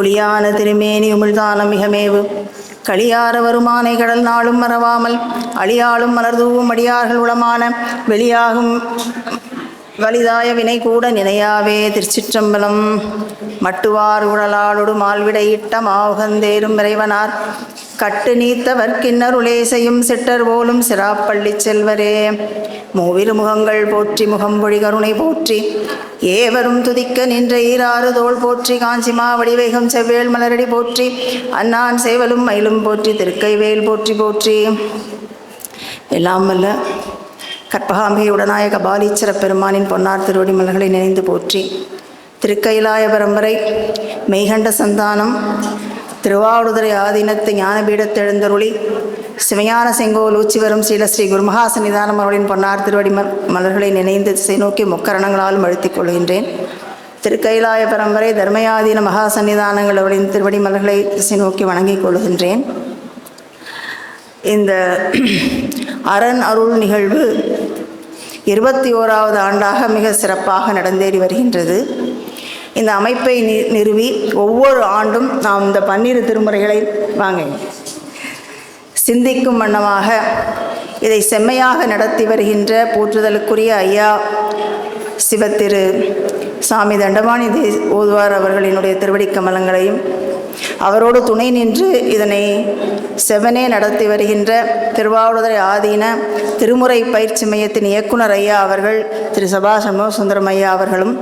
ஒளியான திருமேனி உமிழ்தான மிகமேவு களியார வருமானை கடல் நாளும் மறவாமல் அழியாளும் மலர்தூவும் அடியார்கள் உளமான வெளியாகும் வலிதாய வினை கூட நினையாவே. திருச்சிற்றம்பலம். மட்டுவார் உடலாளொடு மால்விடையிட்ட மாவுகந்தேரும் இறைவனார் கட்டு நீத்தவர் கிண்ணருளே செய்யும் சிட்டர் போலும் சிராப்பள்ளி செல்வரே. மூவிரு முகங்கள் போற்றி முகம்பொழி கருணை போற்றி ஏவரும் துதிக்க நின்ற ஈராறு தோள் போற்றி காஞ்சிமா வடிவேகம் செவ்வேள் மலரடி போற்றி அன்னான் சேவலும் மயிலும் போற்றி திருக்கைவேல் போற்றி போற்றி. எல்லாம் வல்ல கற்பகாம்பிகை உடனாய கபாலீச்சர பெருமானின் பொன்னார் திருவடி மலர்களை நினைந்து போற்றி. திருக்கைலாய பரம்பரை மெய்கண்ட சந்தானம் திருவாவடுதுறை ஆதீனத்து ஞானபீடத்தெழுந்தருளி சிவஞான செங்கோல் ஊச்சி வரும் ஸ்ரீலஸ்ரீ குருமகா சன்னிதானம் அவர்களின் பொன்னார் திருவடி மலர்களை நினைந்து திசை நோக்கி முக்கரணங்களாலும் அழுத்திக் கொள்கின்றேன். திருக்கைலாய பரம்பரை தர்மயாதீன மகா சன்னிதானங்கள் அவர்களின் திருவடி மலர்களை திசை நோக்கி வணங்கிக் கொள்கின்றேன். இந்த அரண் அருள் நிகழ்வு 21வது ஆண்டாக மிக சிறப்பாக நடந்தேறி வருகின்றது. இந்த அமைப்பை நிறுவி ஒவ்வொரு ஆண்டும் நாம் இந்த 12 திருமுறைகளை சிந்திக்கும் வண்ணமாக இதை செம்மையாக நடத்தி வருகின்ற போற்றுதலுக்குரிய ஐயா சிவத்திரு சாமி தண்டபாணி ஓதுவார் அவர்களினுடைய திருவடி கமலங்களையும் அவரோடு துணை நின்று இதனை செவனே நடத்தி வருகின்ற திருவாவடுதுறை ஆதீன திருமுறை பயிற்சி மையத்தின் இயக்குனர் ஐயா அவர்கள் திரு சபா சண்முக சுந்தரம் ஐயா அவர்களும்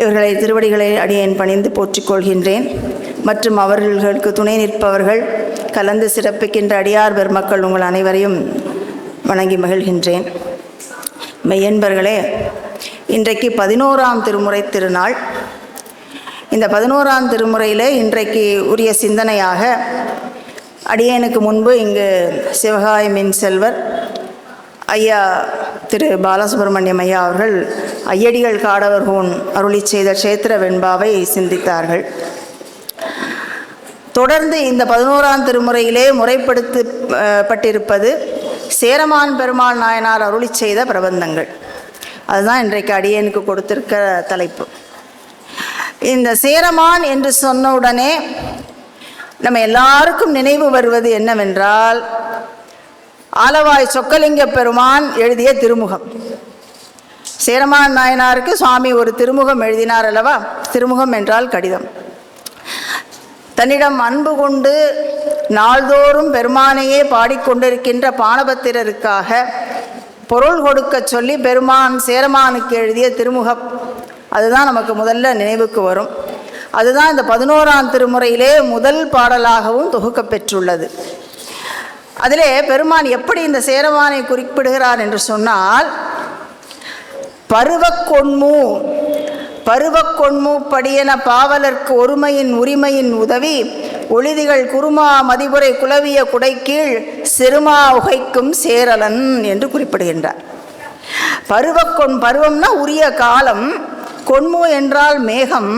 இவர்களை திருவடிகளை அடியேன் பணிந்து போற்றிக்கொள்கின்றேன். மற்றும் அவர்களுக்கு துணை நிற்பவர்கள் கலந்து சிறப்பிக்கின்ற அடியார் பெருமக்கள் உங்கள் அனைவரையும் வணங்கி மகிழ்கின்றேன். மெய்யன்பர்களே, இன்றைக்கு 11ஆம் திருமுறை திருநாள். இந்த 11ஆம் திருமுறையில் இன்றைக்கு உரிய சிந்தனையாக அடியேனுக்கு முன்பு இங்கு சிவகாயமின் செல்வர் ஐயா திரு பாலசுப்ரமணியம் ஐயா அவர்கள் ஐயடிகள் காடவர்கோன் அருளி செய்த க்ஷேத்திர வெண்பாவை சிந்தித்தார்கள். தொடர்ந்து இந்த 11ஆம் திருமுறையிலே முறைப்படுத்தப்பட்டிருப்பது சேரமான் பெருமாள் நாயனார் அருளி செய்த பிரபந்தங்கள். அதுதான் இன்றைக்கு அடியேனுக்கு கொடுத்திருக்கிற தலைப்பு. இந்த சேரமான் என்று சொன்னவுடனே நம்ம எல்லாருக்கும் நினைவு வருவது என்னவென்றால், ஆலவாய் சொக்கலிங்க பெருமான் எழுதிய திருமுகம். சேரமான் நாயனாருக்கு சுவாமி ஒரு திருமுகம் எழுதினார் அல்லவா? திருமுகம் என்றால் கடிதம். தன்னிடம் அன்பு கொண்டு நாள்தோறும் பெருமானையே பாடிக்கொண்டிருக்கின்ற பாணபத்திரருக்காக பொருள் கொடுக்க சொல்லி பெருமான் சேரமானுக்கு எழுதிய திருமுகம். அதுதான் நமக்கு முதல்ல நினைவுக்கு வரும். அதுதான் இந்த 11ஆம் திருமுறையிலே முதல் பாடலாகவும் தொகுக்க பெற்றுள்ளது. அதிலே பெருமான் எப்படி இந்த சேரமானை குறிப்பிடுகிறார் என்று சொன்னால், பருவக்கொன்மு படியன பாவலர்க்கு ஒருமையின் உரிமையின் உதவி ஒளிதிகள் குருமா மதிபுரை குலவிய குடைக்கீழ் சிறுமா உகைக்கும் சேரலன் என்று குறிப்பிடுகின்றார். பருவம்னா உரிய காலம், கொன்மு என்றால் மேகம்.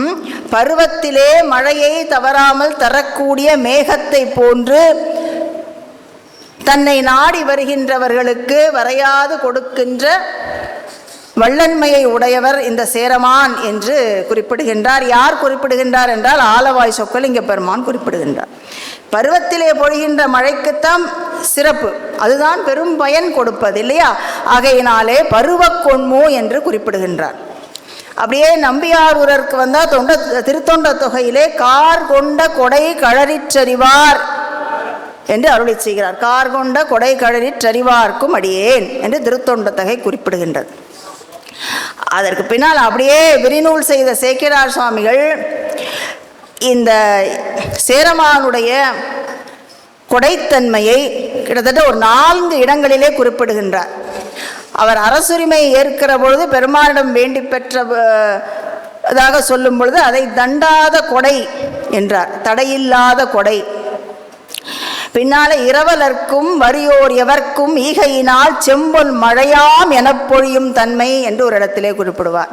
பருவத்திலே மழையை தவறாமல் தரக்கூடிய மேகத்தை போன்று தன்னை நாடி வருகின்றவர்களுக்கு வரையாது கொடுக்கின்ற வல்லன்மையை உடையவர் இந்த சேரமான் என்று குறிப்பிடுகின்றார். யார் குறிப்பிடுகின்றார் என்றால் ஆலவாய் சொக்கலிங்க பெருமான் குறிப்பிடுகின்றார். பருவத்திலே பொழிகின்ற மழைக்குத்தான் சிறப்பு, அதுதான் பெரும் பயன் கொடுப்பது இல்லையா? ஆகையினாலே பருவக்கொன்மு என்று குறிப்பிடுகின்றார். அப்படியே நம்பியாரூரருக்கு வந்தால் திருத்தொண்ட தொகையிலே கார் கொண்ட கொடை கழறிற்றறிவார் என்று அருளி செய்கிறார். கார் கொண்ட கொடை கழறிற்றறிவார்க்கும் அடியேன் என்று திருத்தொண்ட தொகை குறிப்பிடுகின்றது. அதற்கு பின்னால் அப்படியே விரிநூல் செய்த சேக்கிழார் சுவாமிகள் இந்த சேரமானுடைய கொடைத்தன்மையை கிட்டத்தட்ட ஒரு 4 இடங்களிலே குறிப்பிடுகின்றார். அவர் அரசுரிமை ஏற்கிற பொழுது பெருமானிடம் வேண்டி பெற்றதாக சொல்லும் பொழுது அதை தண்டாத கொடை என்றார், தடையில்லாத கொடை. பின்னால இரவலர்க்கும் வறியோர் எவர்க்கும் ஈகையினால் செம்பொன் மழையாம் எனப் பொழியும் தன்மை என்று ஒரு இடத்திலே குறிப்பிடுவார்.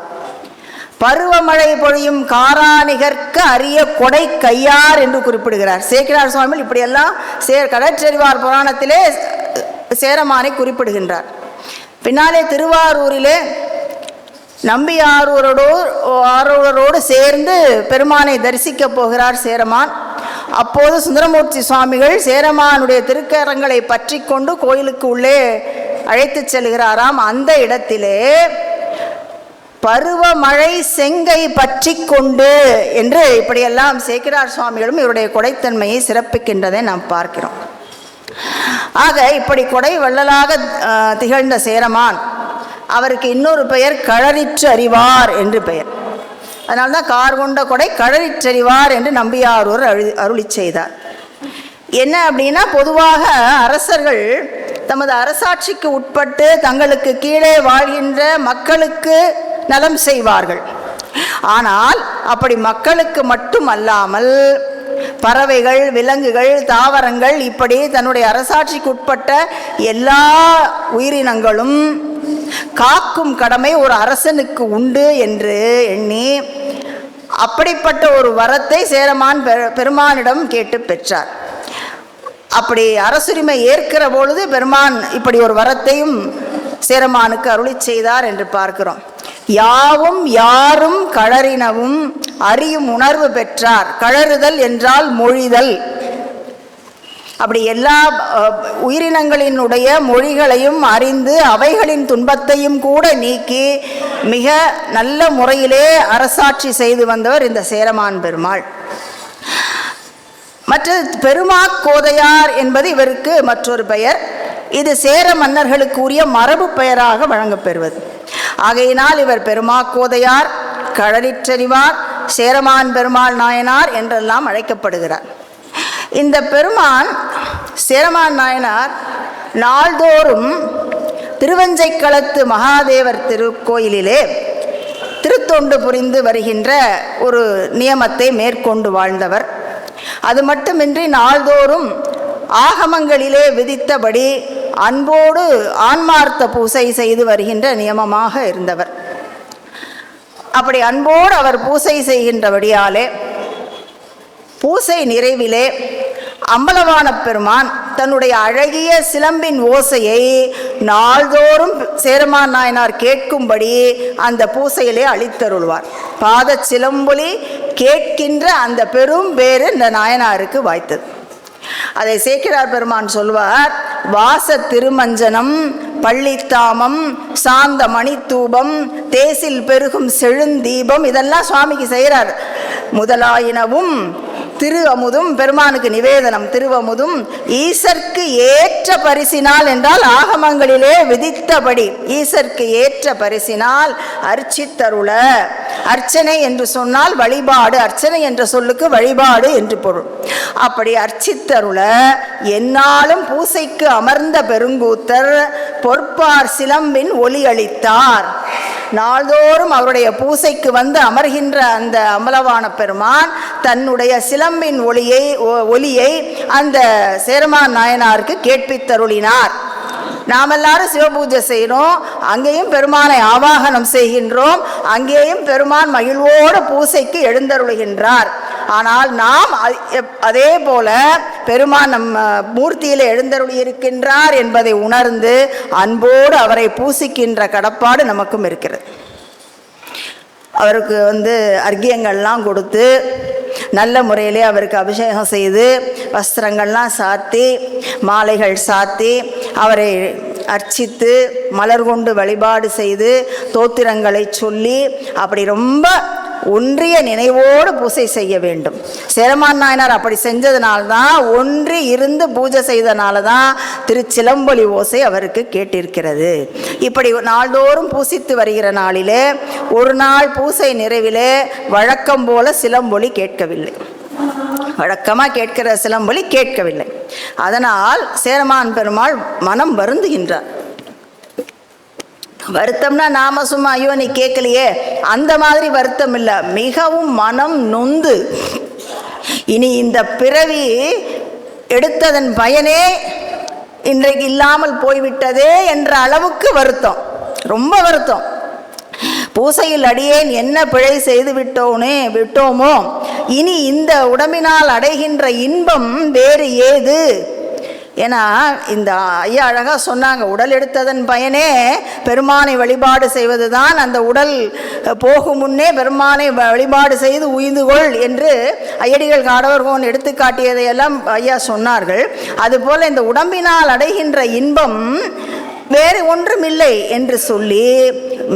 பருவமழை பொழியும் காராணிகர்க்கு அரிய கொடை கையார் என்று குறிப்பிடுகிறார். சேக்கிழார் சுவாமிகள் இப்படியெல்லாம் கடற்றறிவார் புராணத்திலே சேரமானை குறிப்பிடுகின்றார். பின்னாலே திருவாரூரிலே நம்பியாரூரோடு சேர்ந்து பெருமானை தரிசிக்கப் போகிறார் சேரமான். அப்போது சுந்தரமூர்த்தி சுவாமிகள் சேரமானுடைய திருக்கரங்களை பற்றி கொண்டு கோயிலுக்கு உள்ளே அழைத்து செல்கிறாராம். அந்த இடத்திலே பருவமழை செங்கை பற்றி கொண்டு என்று இப்படியெல்லாம் சேக்கிழார் சுவாமிகளும் இவருடைய கொடைத்தன்மையை சிறப்பிக்கின்றதை நாம் பார்க்கிறோம். ஆக இப்படி கொடை வள்ளலாக திகழ்ந்த சேரமான், அவருக்கு இன்னொரு பெயர் களரிற்று அறிவார் என்று பெயர். அதனால்தான் கார் கொண்ட கொடை களரிற்றறிவார் என்று நம்பியாரூர் அருளி செய்தார். என்ன அப்படின்னா, பொதுவாக அரசர்கள் தமது அரசாட்சிக்கு உட்பட்டு தங்களுக்கு கீழே வாழ்கின்ற மக்களுக்கு நலம் செய்வார்கள். ஆனால் அப்படி மக்களுக்கு மட்டும் அல்லாமல் பறவைகள், விலங்குகள், தாவரங்கள், இப்படி தன்னுடைய அரசாட்சிக்கு உட்பட்ட எல்லா உயிரினங்களும் காக்கும் கடமை ஒரு அரசனுக்கு உண்டு என்று எண்ணி அப்படிப்பட்ட ஒரு வரத்தை சேரமான் பெருமானிடம் கேட்டு பெற்றார். அப்படி அரசுரிமை ஏற்கிற பொழுது பெருமான் இப்படி ஒரு வரத்தையும் சேரமானுக்கு அருளி செய்தார் என்று பார்க்கிறோம். யாவும் யாரும் களறினவும் அறியும் உணர்வு பெற்றார். களறுதல் என்றால் மொழிதல். அப்படி எல்லா உயிரினங்களினுடைய மொழிகளையும் அறிந்து அவைகளின் துன்பத்தையும் கூட நீக்கி மிக நல்ல முறையிலே அரசாட்சி செய்து வந்தவர் இந்த சேரமான் பெருமாள். மற்ற பெருமாக்கோதையார் என்பது இவருக்கு மற்றொரு பெயர். இது சேர மன்னர்களுக்கு உரிய மரபு பெயராக வழங்கப்பெறுவது. ஆகையினால் இவர் பெருமாக்கோதையார், களரிற்றறிவார், சேரமான் பெருமாள் நாயனார் என்றெல்லாம் அழைக்கப்படுகிறார். இந்த பெருமான் சேரமான் நாயனார் நாள்தோறும் திருவஞ்சைக்களத்து மகாதேவர் திருக்கோயிலிலே திருத்தொண்டு புரிந்து வருகின்ற ஒரு நியமத்தை மேற்கொண்டு வாழ்ந்தவர். அது மட்டுமின்றி நாள்தோறும் ஆகமங்களிலே விதித்தபடி அன்போடு ஆன்மார்த்த பூசை செய்து வருகின்ற நியமமாக இருந்தவர். அப்படி அன்போடு அவர் பூசை செய்கின்றபடியாலே பூசை நிறைவிலே அம்பலவான பெருமான் தன்னுடைய அழகிய சிலம்பின் ஓசையை நாள்தோறும் சேரமான் நாயனார் கேட்கும்படி அந்த பூசையிலே அளித்தருள்வார். பாத சிலம்பொலி கேட்கின்ற அந்த பெரும் பேறு இந்த நாயனாருக்கு வாய்த்தது. அதை சேக்கிழார் பெருமான் சொல்வார். வாச திருமஞ்சனம், பள்ளித்தாமம், சாந்த மணித்தூபம், தேசில் பெருகும் செழுந்தீபம் இதெல்லாம் சுவாமிக்கு செய்கிறார். முதலாயினவும் திரு அமுதும் பெருமானுக்கு நிவேதனம். திருவமுதும் ஈசர்க்கு ஏற்ற பரிசினால் என்றால் ஆகமங்களிலே விதித்தபடி ஈசர்க்கு ஏற்ற பரிசினால் அர்ச்சித்தருள. அர்ச்சனை என்று சொன்னால் வழிபாடு. அர்ச்சனை என்ற சொல்லுக்கு வழிபாடு என்று பொருள். அப்படி அர்ச்சித்தருள எந்நாளும் பூசைக்கு அமர்ந்த பெருங்கூத்தர் பொற்பார் சிலம்பின் ஒலி அளித்தார். நாள்தோறும் அவருடைய பூசைக்கு வந்து அமர்கின்ற அந்த அம்பலவான பெருமான் தன்னுடைய சிலம்பின் ஒலியை அந்த சேரமான் நாயனாருக்கு கேட்பித்தருளினார். நாம் எல்லாரும் சிவபூஜை செய்கிறோம், அங்கேயும் பெருமானை ஆவாகனம் செய்கின்றோம், அங்கேயும் பெருமான் மகிழ்வோடு பூசைக்கு எழுந்தருளுகின்றார். ஆனால் நாம் அதே போல பெருமான் நம்ம மூர்த்தியில் எழுந்தருளி இருக்கின்றார் என்பதை உணர்ந்து அன்போடு அவரை பூசிக்கின்ற கடப்பாடு நமக்கும் இருக்கிறது. அவருக்கு அர்க்கியங்கள்லாம் கொடுத்து நல்ல முறையிலே அவருக்கு அபிஷேகம் செய்து வஸ்திரங்கள்லாம் சாத்தி மாலைகள் சாத்தி அவரை அர்ச்சித்து மலர் கொண்டு வழிபாடு செய்து தோத்திரங்களை சொல்லி அப்படி ரொம்ப ஒன்றிய நினைவோடு பூசை செய்ய வேண்டும். சேரமான் நாயனார் அப்படி செஞ்சதுனால்தான், ஒன்றி இருந்து பூஜை செய்தனால்தான் திருச்சிலம்பொலி ஓசை அவருக்கு கேட்டிருக்கிறது. இப்படி நாள்தோறும் பூசித்து வருகிற நாளிலே ஒரு நாள் பூசை நிறைவிலே வழக்கம் போல சிலம்பொலி கேட்கவில்லை. வழக்கமாக கேட்கிற சிலம்பொலி கேட்கவில்லை. அதனால் சேரமான் பெருமாள் மனம் வருந்துகின்றார். வருத்தம்னா நாம சும்மா ஐயோ நீ கேட்கலையே அந்த மாதிரி வருத்தம் இல்லை, மிகவும் மனம் நொந்து இனி இந்த பிறவி எடுத்ததன் பயனே இன்றைக்கு இல்லாமல் போய்விட்டதே என்ற அளவுக்கு வருத்தம், ரொம்ப வருத்தம். பூசையில் அடியேன் என்ன பிழை செய்து விட்டோமோ, இனி இந்த உடம்பினால் அடைகின்ற இன்பம் வேறு ஏது, ஏன்னா இந்த ஐயா அழகாக சொன்னாங்க, உடல் எடுத்ததன் பயனே பெருமானை வழிபாடு செய்வது தான். அந்த உடல் போகும் முன்னே பெருமானை வழிபாடு செய்து உய்துகொள் என்று ஐயடிகள் காடவர்கோன் எடுத்து காட்டியதையெல்லாம் ஐயா சொன்னார்கள். அதுபோல் இந்த உடம்பினால் அடைகின்ற இன்பம் வேறு ஒன்றுமில்லை என்று சொல்லி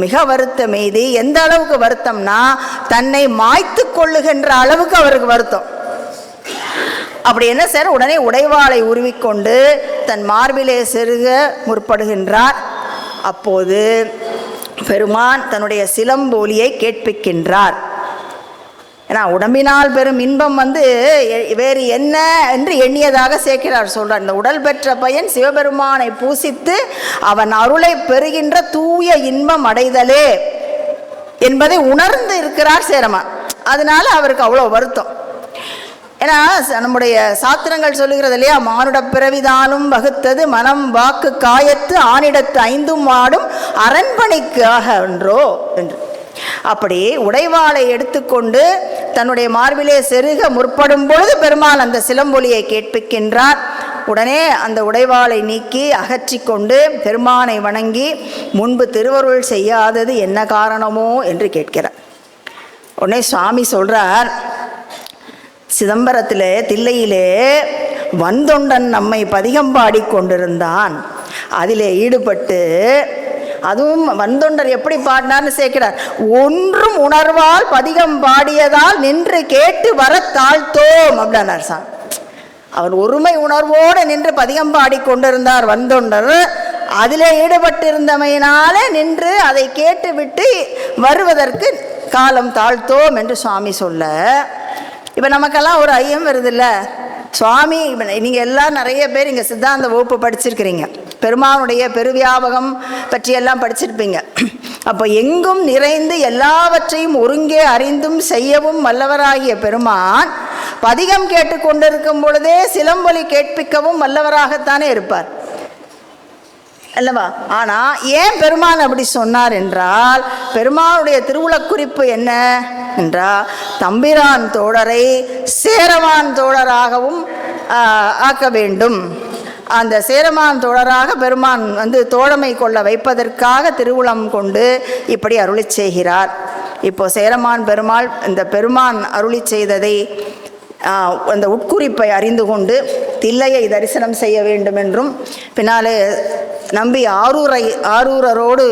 மிக வருத்தம் எய்தி, எந்த அளவுக்கு வருத்தம்னா தன்னை மாய்த்து கொள்ளுகின்ற அளவுக்கு அவருக்கு வருத்தம். அப்படி என்ன சார், உடனே உடைவாளை உருவிக்கொண்டு தன் மார்பிலே செருக முற்படுகின்றார். அப்போது பெருமான் தன்னுடைய சிலம்பொலியை கேட்பிக்கின்றார். ஏன்னா உடம்பினால் பெரும் இன்பம் வேறு என்ன என்று எண்ணியதாக சேர்க்கிறார் சொல்றார். இந்த உடல் பெற்ற பயன் சிவபெருமானை பூசித்து அவன் அருளை பெறுகின்ற தூய இன்பம் அடைதலே என்பதை உணர்ந்து இருக்கிறார் சேரமான். அதனால அவருக்கு அவ்வளோ வருத்தம். ஏன்னா நம்முடைய சாத்திரங்கள் சொல்லுகிறது இல்லையா, மானுட பிறவிதானும் வகுத்தது மனம் வாக்கு காயத்து ஆனிடத்து ஐந்தும் ஆடும் அரண்மனைக்காக என்றோ என்று. அப்படி உடைவாளை எடுத்துக்கொண்டு தன்னுடைய மார்பிலே செருக முற்படும் பொழுது பெருமாள் அந்த சிலம்பொலியை கேட்பிக்கின்றார். உடனே அந்த உடைவாளை நீக்கி அகற்றி கொண்டு பெருமானை வணங்கி முன்பு திருவருள் செய்யாதது என்ன காரணமோ என்று கேட்கிறார். உடனே சுவாமி சொல்றார், சிதம்பரத்திலே தில்லையிலே வந்தொண்டன் நம்மை பதிகம் பாடி கொண்டிருந்தான். அதிலே ஈடுபட்டு, அதுவும் வந்தொண்டர் எப்படி பாடினார்னு சேர்க்கிறார். ஒன்றும் உணர்வால் பதிகம் பாடியதால் நின்று கேட்டு வர தாழ்த்தோம் அப்படின்னார் சார். அவர் ஒருமை உணர்வோடு நின்று பதிகம் பாடி கொண்டிருந்தார் வந்தொண்டர். அதிலே ஈடுபட்டிருந்தமையினாலே நின்று அதை கேட்டு விட்டு வருவதற்கு காலம் தாழ்த்தோம் என்று சுவாமி சொல்ல, இப்போ நமக்கெல்லாம் ஒரு ஐயம் வருதில்ல, சுவாமி நீங்கள் எல்லாம் நிறைய பேர் இங்கே சித்தாந்த வகுப்பு படிச்சிருக்கிறீங்க, பெருமானுடைய பெருவியாபகம் பற்றியெல்லாம் படிச்சிருப்பீங்க. அப்போ எங்கும் நிறைந்து எல்லாவற்றையும் ஒருங்கே அறிந்தும் செய்யவும் வல்லவராகிய பெருமான் பதிகம் கேட்டுக்கொண்டிருக்கும் பொழுதே சிலம்பொலி கேட்பிக்கவும் வல்லவராகத்தானே இருப்பார் அல்லவா? ஆனால் ஏன் பெருமான் அப்படி சொன்னார் என்றால், பெருமானுடைய திருவுளக் குறிப்பு என்ன என்றால், தம்பிரான் தோழரை சேரமான் தோழராகவும் ஆக்க வேண்டும். அந்த சேரமான் தோழராக பெருமான் தோழமை கொள்ள வைப்பதற்காக திருவுளம் கொண்டு இப்படி அருளி செய்கிறார். இப்போ சேரமான் பெருமாள் இந்த பெருமான் அருளி செய்ததை அந்த உட்குறிப்பை அறிந்து கொண்டு தில்லையை தரிசனம் செய்ய வேண்டும் என்றும், பின்னாலே நம்பி ஆரூரரோடு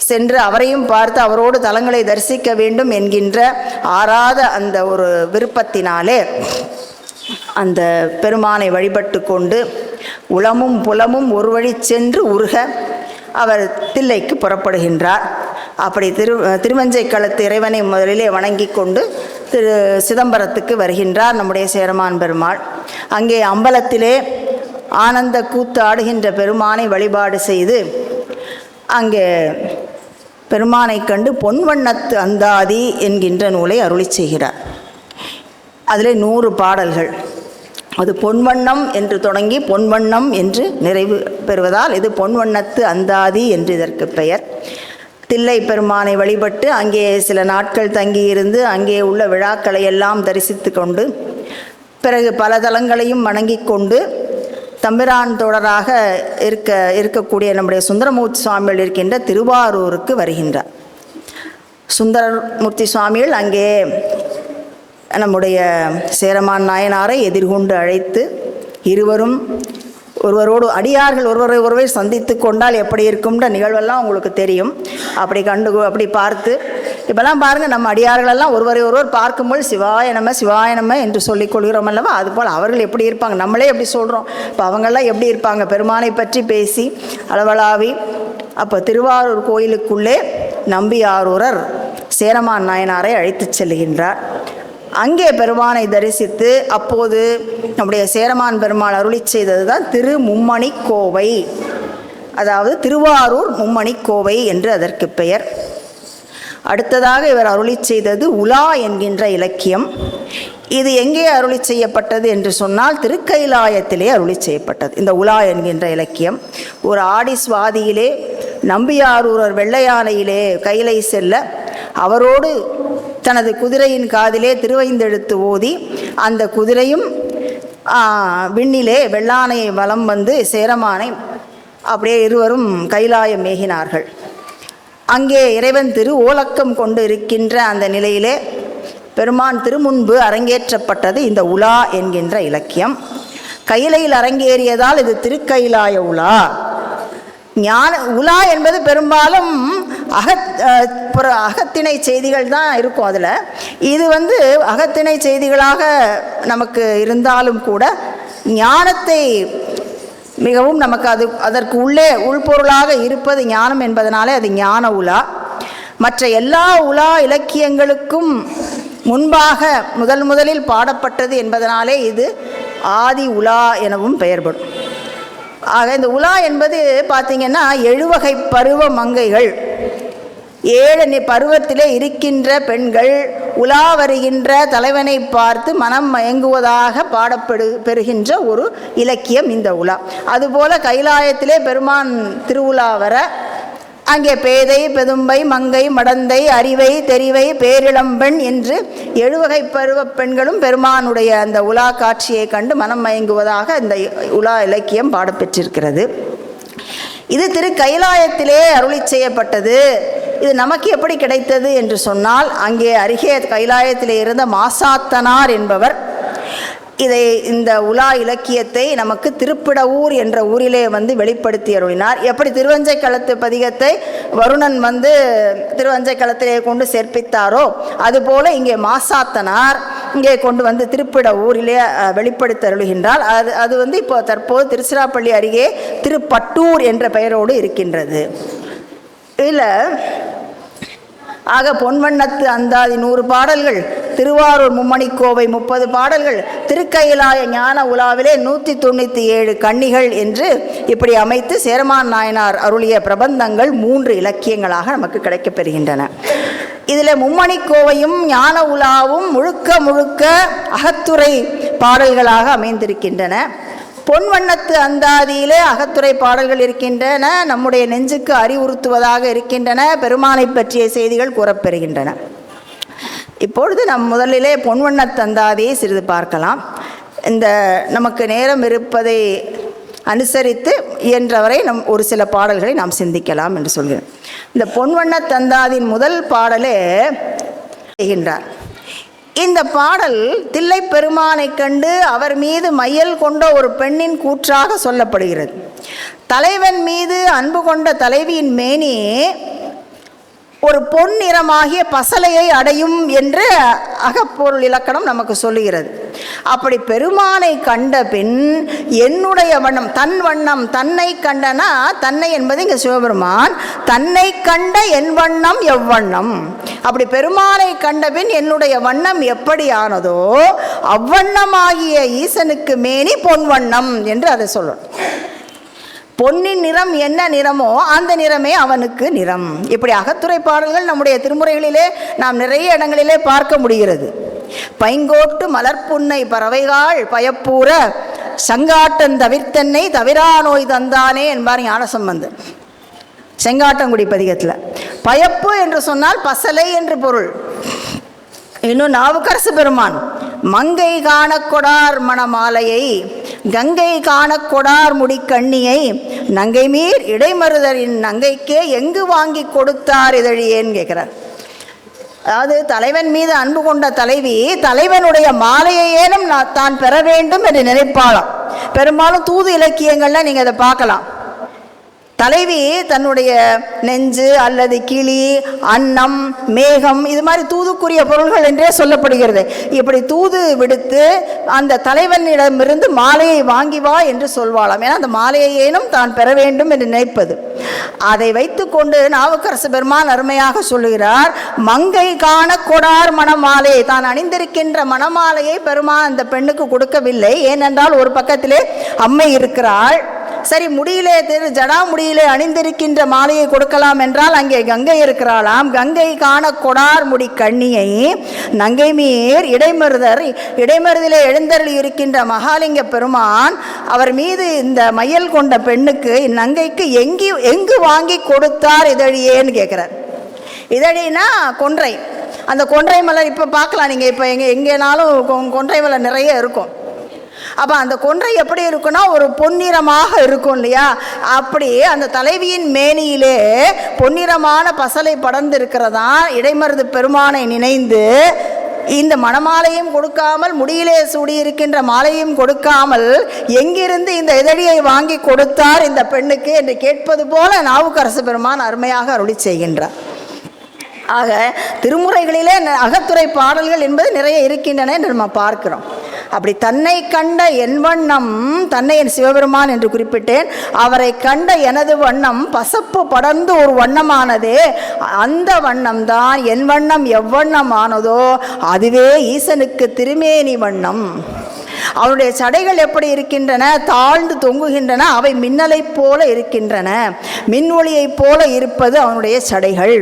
சென்று அவரையும் பார்த்து அவரோடு தலங்களை தரிசிக்க வேண்டும் என்கின்ற ஆறாத அந்த ஒரு விருப்பத்தினாலே அந்த பெருமானை வழிபட்டு கொண்டு உளமும் புலமும் ஒரு வழி சென்று உருக அவர் தில்லைக்கு புறப்படுகின்றார். அப்படி திருவஞ்சைக்களத்து இறைவனை முதலிலே வணங்கி கொண்டு சிதம்பரத்துக்கு வருகின்றார் நம்முடைய சேரமான் பெருமாள். அங்கே அம்பலத்திலே ஆனந்த கூத்து ஆடுகின்ற பெருமானை வழிபாடு செய்து அங்கே பெருமானை கண்டு பொன்வண்ணத்து அந்தாதி என்கின்ற நூலை அருளி செய்கிறார். அதில் 100 பாடல்கள். அது பொன்வண்ணம் என்று தொடங்கி பொன்வண்ணம் என்று நிறைவு பெறுவதால் இது பொன்வண்ணத்து அந்தாதி என்று இதற்கு பெயர். தில்லை பெருமானை வழிபட்டு அங்கே சில நாட்கள் தங்கியிருந்து அங்கே உள்ள விழாக்களை எல்லாம் தரிசித்து கொண்டு பிறகு பல தலங்களையும் வணங்கி கொண்டு தம்பிரான் தோழராக இருக்கக்கூடிய நம்முடைய சுந்தரமூர்த்தி சுவாமிகள் இருக்கின்ற திருவாரூருக்கு வருகின்றார். சுந்தரமூர்த்தி சுவாமிகள் அங்கே நம்முடைய சேரமான் நாயனாரை எதிர்கொண்டு அழைத்து இருவரும் ஒருவரோடு அடியார்கள் ஒருவரை சந்தித்து கொண்டால் எப்படி இருக்கும்ன்ற நிகழ்வெல்லாம் உங்களுக்கு தெரியும். அப்படி பார்த்து இப்போல்லாம் பாருங்கள், நம்ம அடியார்களெல்லாம் ஒருவர் பார்க்கும்போது சிவாய நம என்று சொல்லிக் கொள்கிறோம் அல்லவா? அதுபோல் அவர்கள் எப்படி இருப்பாங்க, நம்மளே எப்படி சொல்கிறோம், இப்போ அவங்கெல்லாம் எப்படி இருப்பாங்க, பெருமானை பற்றி பேசி அளவலாவி. அப்போ திருவாரூர் கோயிலுக்குள்ளே நம்பி ஆரூரர் சேரமான் நாயனாரை அழைத்து செல்கின்றார். அங்கே பெருமானை தரிசித்து அப்போது நம்முடைய சேரமான் பெருமாள் அருளி செய்தது தான் திருமும்மணி கோவை, அதாவது திருவாரூர் மும்மணி கோவை என்று அதற்கு பெயர். அடுத்ததாக இவர் அருளி செய்தது உலா என்கின்ற இலக்கியம். இது எங்கே அருளி செய்யப்பட்டது என்று சொன்னால் திருக்கைலாயத்திலே அருளி செய்யப்பட்டது. இந்த உலா என்கின்ற இலக்கியம் ஒரு ஆடி சுவாதியிலே நம்பியாரூரர் வெள்ளையானையிலே கைலை செல்ல அவரோடு தனது குதிரையின் காதிலே திருவைந்தெழுத்து ஓதி அந்த குதிரையும் விண்ணிலே வெள்ளானையை வலம் வந்து சேரமானை அப்படியே இருவரும் கைலாயம் மேகினார்கள். அங்கே இறைவன் திரு ஓலக்கம் கொண்டு இருக்கின்ற அந்த நிலையிலே பெருமான் திருமுன்பு அரங்கேற்றப்பட்டது இந்த உலா என்கின்ற இலக்கியம். கைலையில் அரங்கேறியதால் இது திருக்கைலாய உலா. ஞான உலா என்பது பெரும்பாலும் அகத்திணை செய்திகள் தான் இருக்கும். அதில் இது அகத்திணை செய்திகளாக நமக்கு இருந்தாலும் கூட ஞானத்தை மிகவும் நமக்கு அதற்கு உள்ளே உள்பொருளாக இருப்பது ஞானம் என்பதனாலே அது ஞான உலா. மற்ற எல்லா உலா இலக்கியங்களுக்கும் முன்பாக முதலில் பாடப்பட்டது என்பதனாலே இது ஆதி உலா எனவும் பெயர்படும். ஆக இந்த உலா என்பது பார்த்திங்கன்னா 7 வகை பருவ மங்கைகள், 7 பருவத்திலே இருக்கின்ற பெண்கள் உலா வருகின்ற தலைவனை பார்த்து மனம் மயங்குவதாக பெறுகின்ற ஒரு இலக்கியம் இந்த உலா. அதுபோல கைலாயத்திலே பெருமான் திருவுலா வர அங்கே பேதை, பெதும்பை, மங்கை, மடந்தை, அறிவை, தெரிவை, பேரிளம்பெண் என்று 7 வகை பருவ பெண்களும் பெருமானுடைய அந்த உலா காட்சியை கண்டு மனம் மயங்குவதாக இந்த உலா இலக்கியம் பாடப்பெற்றிருக்கிறது. இது திரு கைலாயத்திலே அருளி செய்யப்பட்டது. இது நமக்கு எப்படி கிடைத்தது என்று சொன்னால், அங்கே அருகே கைலாயத்திலே இருந்த மாசாத்தனார் என்பவர் இந்த உலா இலக்கியத்தை நமக்கு திருப்பிடவூர் என்ற ஊரிலே வெளிப்படுத்தி அருளினார். எப்படி திருவஞ்சைக்களத்து பதிகத்தை வருணன் திருவஞ்சைக்களத்திலே கொண்டு சேர்ப்பித்தாரோ அதுபோல இங்கே மாசாத்தனார் இங்கே கொண்டு திருப்பிட ஊரிலே வெளிப்படுத்தி அருளுகின்றார். அது இப்போ தற்போது திருச்சிராப்பள்ளி அருகே திருப்பட்டூர் என்ற பெயரோடு இருக்கின்றது. இதில் ஆக பொன்வண்ணத்து அந்தாதி 100 பாடல்கள், திருவாரூர் மும்மணிக்கோவை 30 பாடல்கள், திருக்கைலாய ஞான உலாவிலே 197 கன்னிகள் என்று இப்படி அமைத்து சேரமான் நாயனார் அருளிய பிரபந்தங்கள் 3 இலக்கியங்களாக நமக்கு கிடைக்கப்பெறுகின்றன. இதில் மும்மணிக்கோவையும் ஞான உலாவும் முழுக்க அகத்துறை பாடல்களாக அமைந்திருக்கின்றன. பொன்வண்ணத்து அந்தாதியிலே அகத்துறை பாடல்கள் இருக்கின்றன, நம்முடைய நெஞ்சுக்கு அறிவுறுத்துவதாக இருக்கின்றன, பெருமானை பற்றிய செய்திகள் கூறப்பெறுகின்றன. இப்பொழுது முதலிலே பொன்வண்ணத்து அந்தாதியை சிறிது பார்க்கலாம். இந்த நமக்கு நேரம் இருப்பதை அனுசரித்து இயன்றவரை ஒரு சில பாடல்களை நாம் சிந்திக்கலாம் என்று சொல்கிறேன். இந்த பொன்வண்ணத்து அந்தாதியின் முதல் பாடலே செய்கின்றார். இந்த பாடல் தில்லை பெருமானை கண்டு அவர் மீது மையல் கொண்ட ஒரு பெண்ணின் கூற்றாக சொல்லப்படுகிறது. தலைவன் மீது அன்பு கொண்ட தலைவியின் மேனி ஒரு பொன் நிறமாகிய பசலையை அடையும் என்று அகப்பொருள் இலக்கணம் நமக்கு சொல்லுகிறது. அப்படி பெருமானை கண்ட பின் என்னுடைய வண்ணம், தன் வண்ணம், தன்னை கண்டனா தன்னை என்பது இங்கே சிவபெருமான், தன்னை கண்ட என் வண்ணம் எவ்வண்ணம், அப்படி பெருமானை கண்ட பின் என்னுடைய வண்ணம் எப்படி ஆனதோ அவ்வண்ணமாகிய ஈசனுக்கு மேனி பொன் வண்ணம் என்று அதை சொல்லணும். பொன்னின் நிறம் என்ன நிறமோ அந்த நிறமே அவனுக்கு நிறம். இப்படி அகத்துறை பாடல்கள் நம்முடைய திருமுறைகளிலே நாம் நிறைய இடங்களிலே பார்க்க முடிகிறது. பைங்கோட்டு மலர்ப்புன்னை பறவைகாள் பயப்பூர சங்காட்டன் தவிர்த்தன்னை தவிரா நோய் தந்தானே என்பார் ஞானசம்பந்தர் செங்காட்டங்குடி பதிகத்தில். பயப்பு என்று சொன்னால் பசலை என்று பொருள். இன்னும் நாவுக்கரசு பெருமான் மங்கை காணக்கொடார் மணமாலையை கங்கை காணக்கொடார் முடிக்கண்ணியை நங்கை மீர் இடைமருதரின் நங்கைக்கே எங்கு வாங்கி கொடுத்தார் இதழியேன்னு கேட்குறார். அதாவது தலைவன் மீது அன்பு கொண்ட தலைவி தலைவனுடைய மாலையை ஏனும் தான் பெற வேண்டும் என்று நினைப்பாளாம். பெரும்பாலும் தூது இலக்கியங்கள்லாம் நீங்கள் அதை பார்க்கலாம். தலைவி தன்னுடைய நெஞ்சு அல்லது கிளி, அன்னம், மேகம் இது மாதிரி தூதுக்குரிய பொருள்கள் என்றே சொல்லப்படுகிறது. இப்படி தூது விடுத்து அந்த தலைவனிடமிருந்து மாலையை வாங்கி வா என்று சொல்வாளாம். ஏன்னா அந்த மாலையை ஏனும் தான் பெற வேண்டும் என்று நினைப்பது. அதை வைத்து கொண்டு நாவுக்கரசு பெருமான் அருமையாக சொல்லுகிறார், மங்கை காண கொடார் மணமாலையை, தான் அணிந்திருக்கின்ற மணமாலையை பெருமான் அந்த பெண்ணுக்கு கொடுக்கவில்லை. ஏனென்றால் ஒரு பக்கத்திலே அம்மை இருக்கிறாள். சரி, முடியிலே ஜடா முடியிலே அணிந்திருக்கின்ற மாலையை கொடுக்கலாம் என்றால் அங்கே கங்கை இருக்கிறாளாம். கங்கை காண கொடார் முடி கண்ணியை நங்கை மீர் இடைமருதிலே எழுந்தருளி இருக்கின்ற மகாலிங்க பெருமான் அவர் மீது இந்த மையல் கொண்ட பெண்ணுக்கு நங்கைக்கு எங்கு வாங்கி கொடுத்தார் இதழியேன்னு கேட்குறார். இதழினா கொன்றை. அந்த கொன்றை மலர் இப்போ பார்க்கலாம் நீங்கள், இப்போ எங்கேனாலும் கொன்றை மலர் நிறைய இருக்கும். அப்போ அந்த கொன்றை எப்படி இருக்குன்னா ஒரு பொன்னிறமாக இருக்கும் இல்லையா? அப்படி அந்த தலைவியின் மேனியிலே பொன்னிறமான பசலை படர்ந்து இருக்கிறதா. இடைமருது பெருமானை நினைந்து இந்த மணமாலையும் கொடுக்காமல், முடியிலே சூடியிருக்கின்ற மாலையும் கொடுக்காமல், எங்கிருந்து இந்த இதழியை வாங்கி கொடுத்தார் இந்த பெண்ணுக்கு என்று கேட்பது போல நாவுக்கரசு பெருமான் அருமையாக அருளி செய்கின்றார். ஆக திருமுறைகளிலே அகத்துறை பாடல்கள் என்பது நிறைய இருக்கின்றன என்று நம்ம பார்க்கிறோம். அப்படி தன்னை கண்ட என் வண்ணம், தன்னை என் சிவபெருமான் என்று குறிப்பிட்டேன், அவரை கண்ட எனது வண்ணம் பசப்பு படர்ந்து ஒரு வண்ணமானதே, அந்த வண்ணம்தான் என் வண்ணம் எவ்வண்ணமானதோ அதுவே ஈசனுக்கு திருமேனி வண்ணம். அவனுடைய சடைகள் எப்படி இருக்கின்றன? தாழ்ந்து தொங்குகின்றன. அவை மின்னலைப் போல இருக்கின்றன. மின் ஒளியைப் போல இருப்பது அவனுடைய சடைகள்.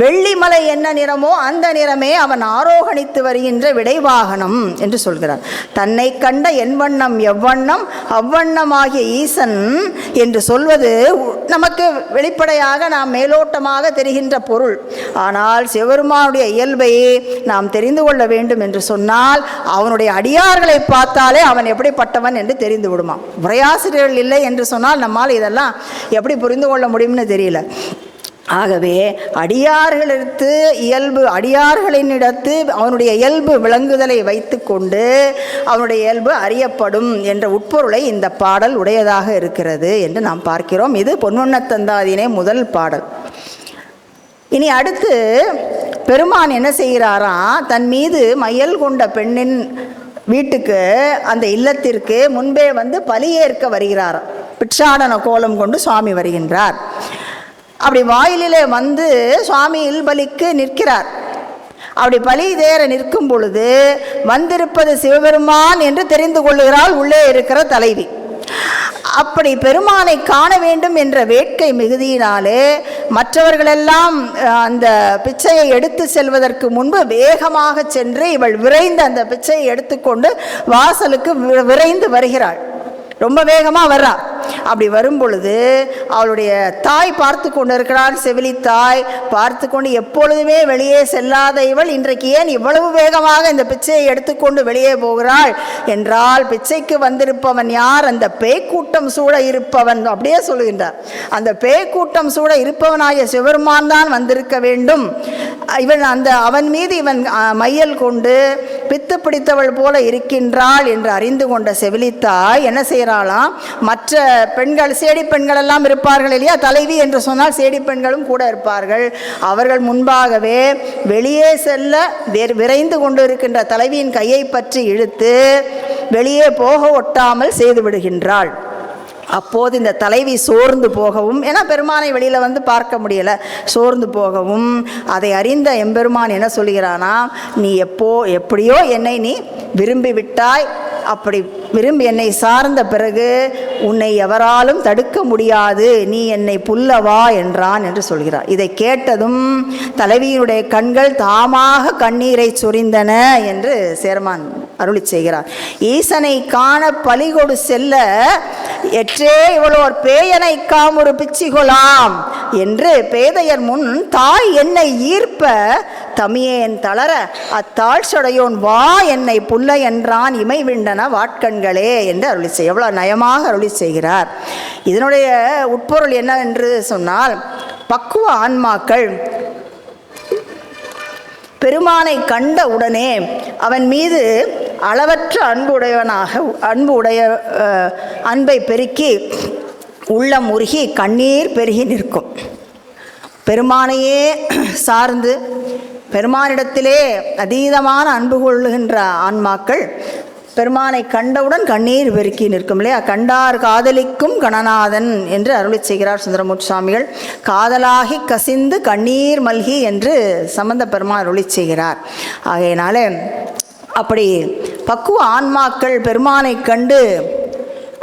வெள்ளிமலை என்ன நிறமோ அந்த நிறமே அவன் ஆரோகணித்து வருகின்ற விடைவாகனம் என்று சொல்கிறார். தன்னை கண்ட என் வண்ணம் எவ்வண்ணம் அவ்வண்ணமாகிய ஈசன் என்று சொல்வது நமக்கு வெளிப்படையாக நாம் மேலோட்டமாக தெரிகின்ற பொருள். ஆனால் சிவபெருமானுடைய இயல்பை நாம் தெரிந்து கொள்ள வேண்டும் என்று சொன்னால் அவனுடைய அடியார்களை பார்த்தாலே அவன் எப்படிப்பட்டவன் என்று தெரிந்து விடுமா. உரையாசிரியர்கள் இல்லை என்று சொன்னால் நம்மால் இதெல்லாம் எப்படி புரிந்து கொள்ள முடியும்னு தெரியல. ஆகவே அடியார்களிடத்து இயல்பு, அடியார்களினிடத்து அவனுடைய இயல்பு விளங்குதலை வைத்து கொண்டு அவனுடைய இயல்பு அறியப்படும் என்ற உட்பொருளை இந்த பாடல் உடையதாக இருக்கிறது என்று நாம் பார்க்கிறோம். இது பொன்வண்ணத்தந்தாதியினே முதல் பாடல். இனி அடுத்து பெருமான் என்ன செய்கிறாராம்? தன் மீது மையல் கொண்ட பெண்ணின் வீட்டுக்கு, அந்த இல்லத்திற்கு முன்பே வந்து பலியேற்க வருகிறாராம். பிட்சாடன கோலம் கொண்டு சுவாமி வருகின்றார். அப்படி வாயிலே வந்து சுவாமி இல்பலிக்கு நிற்கிறார். அப்படி பலி தேர நிற்கும் பொழுது வந்திருப்பது சிவபெருமான் என்று தெரிந்து கொள்ளுகிறாள் உள்ளே இருக்கிற தலைவி. அப்படி பெருமானை காண வேண்டும் என்ற வேட்கை மிகுதியினாலே மற்றவர்களெல்லாம் அந்த பிச்சையை எடுத்து செல்வதற்கு முன்பு வேகமாக சென்று இவள் விரைந்து அந்த பிச்சையை எடுத்துக்கொண்டு வாசலுக்கு விரைந்து வருகிறாள். ரொம்ப வேகமாக வர்றா. அப்படி வரும் பொழுது அவளுடைய தாய் பார்த்து கொண்டு இருக்கிறாள். செவிலி தாய் பார்த்து கொண்டு, எப்பொழுதுமே வெளியே செல்லாத இவள் இன்றைக்கு ஏன் இவ்வளவு வேகமாக இந்த பிச்சையை எடுத்துக்கொண்டு வெளியே போகிறாள் என்றால், பிச்சைக்கு வந்திருப்பவன் யார்? அந்த பேய்க்கூட்டம் சூட இருப்பவன். அப்படியே சொல்லுகின்றார். அந்த பேய்க்கூட்டம் சூட இருப்பவனாகிய சிவபெருமான் தான் வந்திருக்க வேண்டும். இவன் அவன் மீது இவன் மையல் கொண்டு பித்து பிடித்தவள் போல இருக்கின்றாள் என்று அறிந்து கொண்ட செவிலித்தாய் என்ன செய்கிறாளாம்? மற்ற பெண்கள், சேடி பெண்கள் எல்லாம் இருப்பார்கள் இல்லையா? தலைவி என்று சொன்னால் சேடி பெண்களும் கூட இருப்பார்கள். அவர்கள் முன்பாகவே வெளியே செல்ல விரைந்து கொண்டு இருக்கின்ற தலைவியின் கையை பற்றி இழுத்து வெளியே போக ஒட்டாமல் செய்து விடுகின்றாள். அப்போது இந்த தலைவி சோர்ந்து போகவும், ஏன்னா பெருமானை வெளியில் வந்து பார்க்க முடியலை, சோர்ந்து போகவும் அதை அறிந்த எம்பெருமான் என்ன சொல்கிறானா, நீ எப்படியோ என்னை நீ விரும்பி விட்டாய். அப்படி விரும்பி என்னை சார்ந்த பிறகு உன்னை எவராலும் தடுக்க முடியாது, நீ என்னை புல்லவா என்றான் என்று சொல்கிறார். இதை கேட்டதும் தலைவியினுடைய கண்கள் தாமாக கண்ணீரை சொரிந்தன என்று சேர்மான் அருளி செய்கிறார். ஈசனை காண பலிகொடு செல்ல எற்றே இவளோர் பேயனை காமுறு பிச்சிகொலாம் என்று பேதையர் முன் தாய் என்னை ஈர்ப்ப தமியேன் தளர அத்தாழ்ச்சடையோன் வா என்னை புல்ல என்றான் இமை விண்டன வாட்கண்களே என்று அருளி செய். எவ்வளோ நயமாக அருளி செய்கிறார். இதனுடைய உட்பொருள் என்ன என்று சொன்னால், பக்குவ ஆன்மாக்கள் பெருமானை கண்ட உடனே அவன் மீது அளவற்ற அன்பை பெருக்கி உள்ளம் உருகி கண்ணீர் பெருகி நிற்கும். பெருமானையே சார்ந்து பெருமானிடத்திலே அதீதமான அன்பு கொள்ளுகின்ற ஆன்மாக்கள் பெருமானை கண்டவுடன் கண்ணீர் பெருக்கி நிற்கும் இல்லையா? கண்டார் காதலிக்கும் கணநாதன் என்று அருளி செய்கிறார் சுந்தரமூர்த்தி சுவாமிகள். காதலாகி கசிந்து கண்ணீர் மல்கி என்று சம்பந்த பெருமான் அருளி செய்கிறார். ஆகையினால அப்படி பக்குவ ஆன்மாக்கள் பெருமானை கண்டு